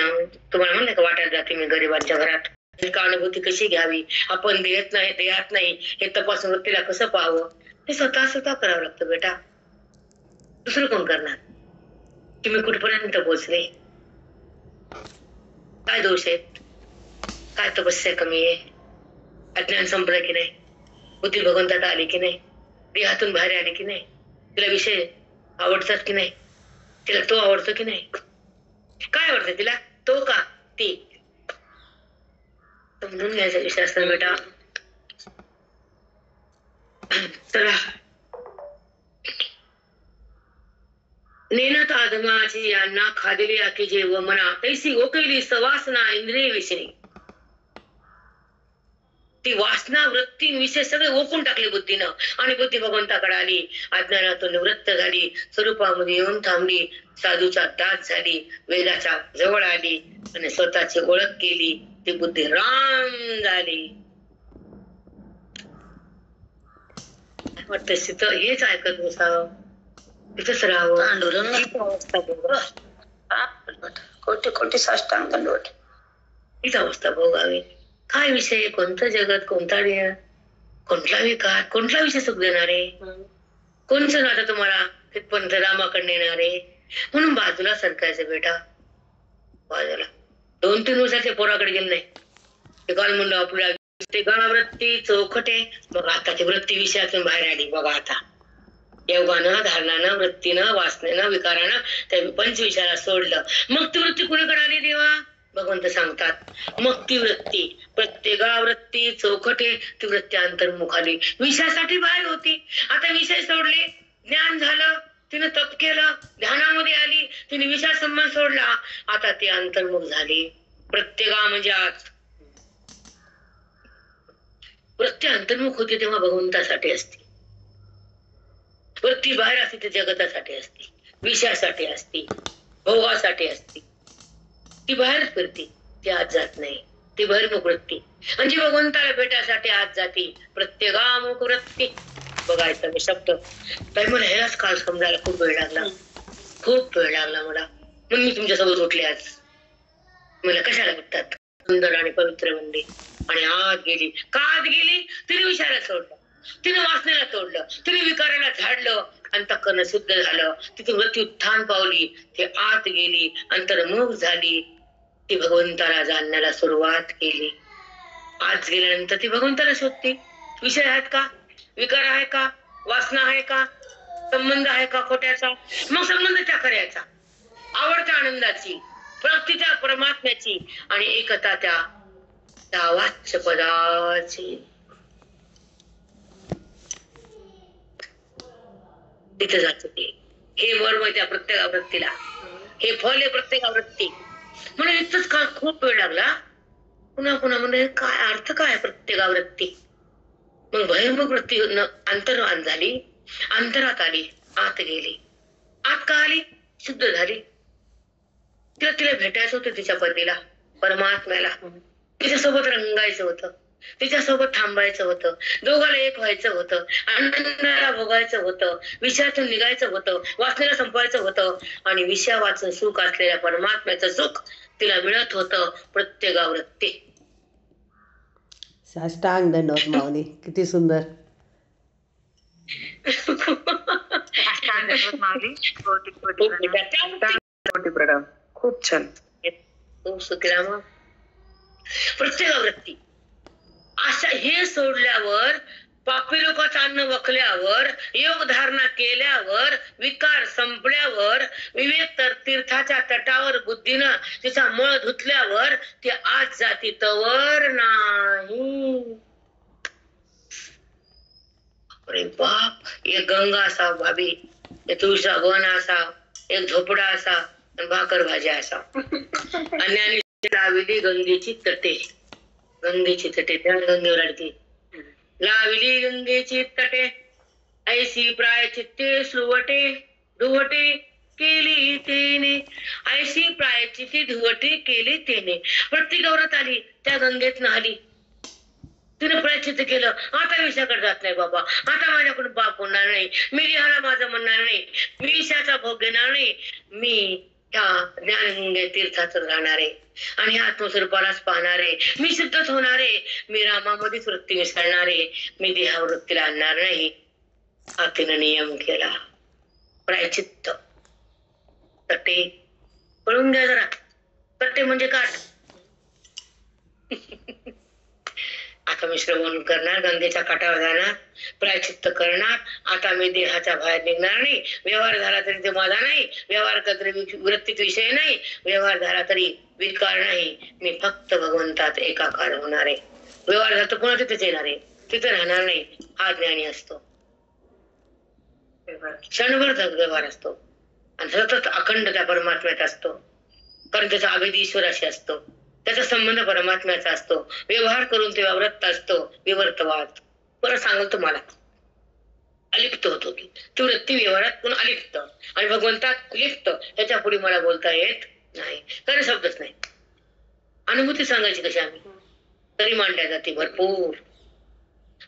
तुम्हाला म्हणलं का वाटायला जाते मी गरिबांच्या घरात, अनुभूती कशी घ्यावी, आपण देत नाही देत नाही हे तपासून व्यक्तीला कसं पाहावं, हे स्वतः करावं लागतं बेटा. दुसरं कोण करणार? की मी कुठपर्यंत पोहोचले, काय दोष आहेत, काय तपस्या कमी आहे, अज्ञान संपलं की नाही, बुद्धी भगवंतात आली की नाही, देहातून बाहेर आली की नाही, तिला विषय आवडतात की नाही, तिला तो आवडतो की नाही, काय आवडतं तिला, तो का ती, समजून घ्यायचा विषय असतो बेटा. चला, नेनत आदमाची यांना खादिली आकी जे वमना, तैसी ओकविली सवासना इंद्रिय विषयी. ती वासना, वृत्ती, विषय सगळे ओकून टाकले बुद्धीनं आणि बुद्धी भगवंताकडे आली, अज्ञानातून निवृत्त झाली, स्वरूपामध्ये येऊन थांबली, साधूच्या दास झाली, वेदाच्या जवळ आली आणि स्वतःची ओळख केली. ती बुद्धी राम झाली. वाटतं तिथं हेच ऐकत बसावं, तिथंच राहावं. पांडुरंग हीच अवस्था भोगावी. कोटी कोटी साष्टांग दंडवत. हीच अवस्था भोगावी. काय विषय, कोणतं जगत, कोणता देह, कोणता विकार, कोणता विषय सुख देणारे, कोणचं नातं तुम्हाला तिथपर्यंत रामाकडे नेणारे. म्हणून बाजूला सरकायचं बेटा, बाजूला. 2-3 वर्षाच्या पोराकडे गेले नाही. ते काल म्हणलं आपल्या ते वृत्ती चौखटे. मग आता ते वृत्ती विषयातून बाहेर आली बघा. आता योगानं, धारणानं, वृत्तीनं, वासनेनं, विकारानं त्या पंचविषयाला सोडलं. मग ती वृत्ती कुणीकडे आली देवा? भगवंत सांगतात, मग ती वृत्ती प्रत्येकावृत्ती चौखटे, ती वृत्ती अंतर्मुख आली. विषयासाठी बाहेर होती, आता विषय सोडले, ज्ञान झालं, तिने तप केलं, ध्यानामध्ये आली, तिने विषय संबंध सोडला, आता ती अंतर्मुख झाली. प्रत्येका म्हणजे आत वृत्ती अंतर्मुख होती तेव्हा भगवंतासाठी असते. वृत्ती बाहेर असते ते जगतासाठी असते, विषयासाठी असते, भोगासाठी असते. ती बाहेर फिरते, ती आत जात नाही, ती बहिर्मुख वृत्ती. म्हणजे भगवंताला भेटायसाठी आत जाती प्रत्येकामुख वृत्ती. बघायचं मी शब्द ताई, मला ह्याच काल समजायला खूप वेळ लागला, खूप वेळ लागला मला. म्हणून मी तुमच्यासोबत उठले आज. मला कशाला भेटतात सुंदर आणि पवित्र बनली आणि आत गेली. का आत गेली? तिने विचारायला सोडलं, तिने वासनेला तोडलं, तिने विकाराला झाडलं, अंतःकरण शुद्ध झालं, तिथे वृत्ती उत्थान पावली, ते आत गेली, अंतर्मुख झाली, ती भगवंताला जाणण्याला सुरुवात केली. आत गेल्यानंतर ती भगवंताला शोधते. विषय आहेत का, विकार आहे का, वासना आहे का, संबंध आहे का खोट्याचा? मग संबंध त्या करायचा, आवडत्या आनंदाची, प्राप्ती त्या परमात्म्याची आणि एकता त्या वाच्य पदाची. तिथे जात ते. हे मर्म त्या प्रत्येक आवृत्तीला, हे फल आहे प्रत्येक आवृत्ती. म्हणून इतकंच काळ खूप वेळ लागला. पुन्हा पुन्हा म्हणजे काय अर्थ, काय प्रत्येक आवृत्ती. मग बहिर्मुख वृत्ती अंतर्वान झाली, अंतरात आली, आत गेली. आत का आली? शुद्ध झाली. तिला भेटायचं होतं तिच्या पतीला, परमात्म्याला. तिच्यासोबत रंगायचं होतं, तिच्यासोबत थांबायचं होतं, दोघाला एक व्हायचं होतं, आनंदाला भोगायचं होतं, विषयातून निघायचं होतं, वासनेला संपवायचं होतं आणि विषया वाचून सुख असलेल्या परमात्म्याचं सुख तिला मिळत होतं. प्रत्येक आवृत्ती. साष्टांग दंडवत माऊली, किती सुंदर. खूप छान, खूप सुखीराम. प्रत्येक आवृत्ती अशा हे सोडल्यावर, पापी लोकांचं अन्न वखल्यावर, योग धारणा केल्यावर, विकार संपल्यावर, विवेक तर तीर्थाच्या तटावर बुद्धीनं तिचा मळ धुतल्यावर ते आज जाती तवर नाही. अरे बाप, एक गंगा असा भाभी, एक तुळसा वन असा, एक झोपडा असा आणि भाकर भाज्या असा. आणि लावली गंगेची तटे, गंगेची तटे, त्या गंगेवर आली. लावली गंगेची तटे, ऐशी प्रायचित्ते सुवटे, धुवटे केली तेने, ऐशी प्रायचित्ते धुवटे केली तेने. प्रत्येक औरत आली, त्या गंगेत आली, तिने प्रायचित्त केलं. आता विषयाकडे जात नाही बाबा, आता माझ्याकडून पाप होणार नाही, मी लिहाला माझं म्हणणार नाही, मी विषयाचा भोग घेणार नाही, मी त्या ज्ञानगंगे तीर्थात राहणार आहे आणि आत्मस्वरूपालाच पाहणार आहे, मी शुद्धच होणार आहे, मी रामामध्येच वृत्ती मिसळणार आहे, मी देहावृत्तीला आणणार नाही. हा तिने नियम केला. प्रायचित्त. तटे पळून घ्या जरा. तटे म्हणजे काठ. आता मी श्रवण करणार, गंगेच्या काठावर जाणार, प्रायचित्त करणार. आता मी देहाच्या बाहेर निघणार नाही. व्यवहार झाला तरी ते माझा नाही, व्यवहार तरी वृत्तीत विषय नाही, व्यवहार झाला तरी विकार नाही, मी फक्त भगवंतात एकाकार होणार आहे. व्यवहार झाला तर पुन्हा तिथेच येणार आहे, तिथे राहणार नाही. हा ज्ञानी असतो. क्षणभर व्यवहार असतो आणि सतत अखंड त्या परमात्म्यात असतो, कारण त्याचा अभेद ईश्वराशी असतो, त्याचा संबंध परमात्म्याचा असतो. व्यवहार करून तेव्हा व्रत असतो, विवर्तवाद. परत सांगल तुम्हाला, अलिप्त होतो ती वृत्ती व्यवहारात अलिप्त आणि भगवंतात लिप्त. ह्याच्या पुढे मला बोलता येत नाही, कारण शब्दच नाही. अनुभूती सांगायची कशी आम्ही, तरी मांडल्या जाते भरपूर.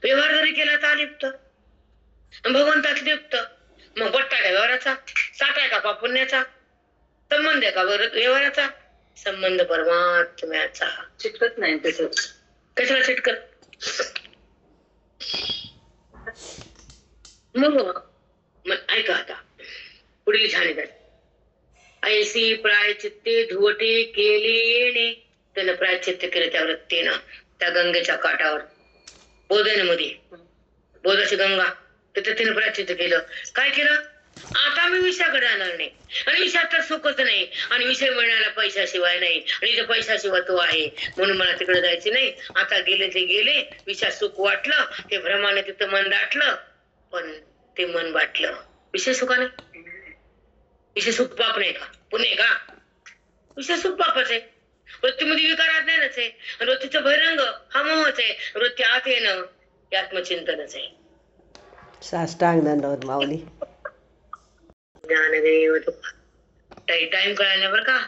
व्यवहार जरी केला तर अलिप्त, आणि भगवंतात लिप्त. मग बट्टा आहे व्यवहाराचा, साठ आहे का पापुण्याचा, संबंध आहे का व्यवहाराचा, संबंध परमात्म्याचा. चिटकत नाही तसं. कशाला चिटकल. मग ऐका आता पुढील छान आहे. ऐसी प्रायचित्ते धुवटे केले येणे. त्यानं प्रायचित्त केलं त्या वृत्तीनं त्या गंगेच्या काठावर, बोधनमध्ये, बोधाची गंगा, तिथे तिने प्रायचित्त केलं. काय केलं. आता मी विषयाकडे जाणार नाही, आणि विषयात तर सुखच नाही, आणि विषय मिळण्याला पैशाशिवाय नाही, आणि इथे पैशाशिवाय तो आहे, म्हणून मला तिकडे जायचे नाही. आता गेले ते गेले, विषयात सुख वाटलं, ते भ्रमाने तिथं मन दाटलं, पण ते मन वाटलं विषय सुखाने. विषय सुख पाप नाही का, पुण्य का. विषय सुख पापच आहे. वृत्तीमध्ये विकारात ज्ञानच आहे, आणि वृत्तीचं बहिरंग हा मोहच आहे. वृत्ती आत येणं हे आत्मचिंतनच आहे. साष्टांग दंडवत माऊली. ज्ञानदेव टाइम कळायला बरं का.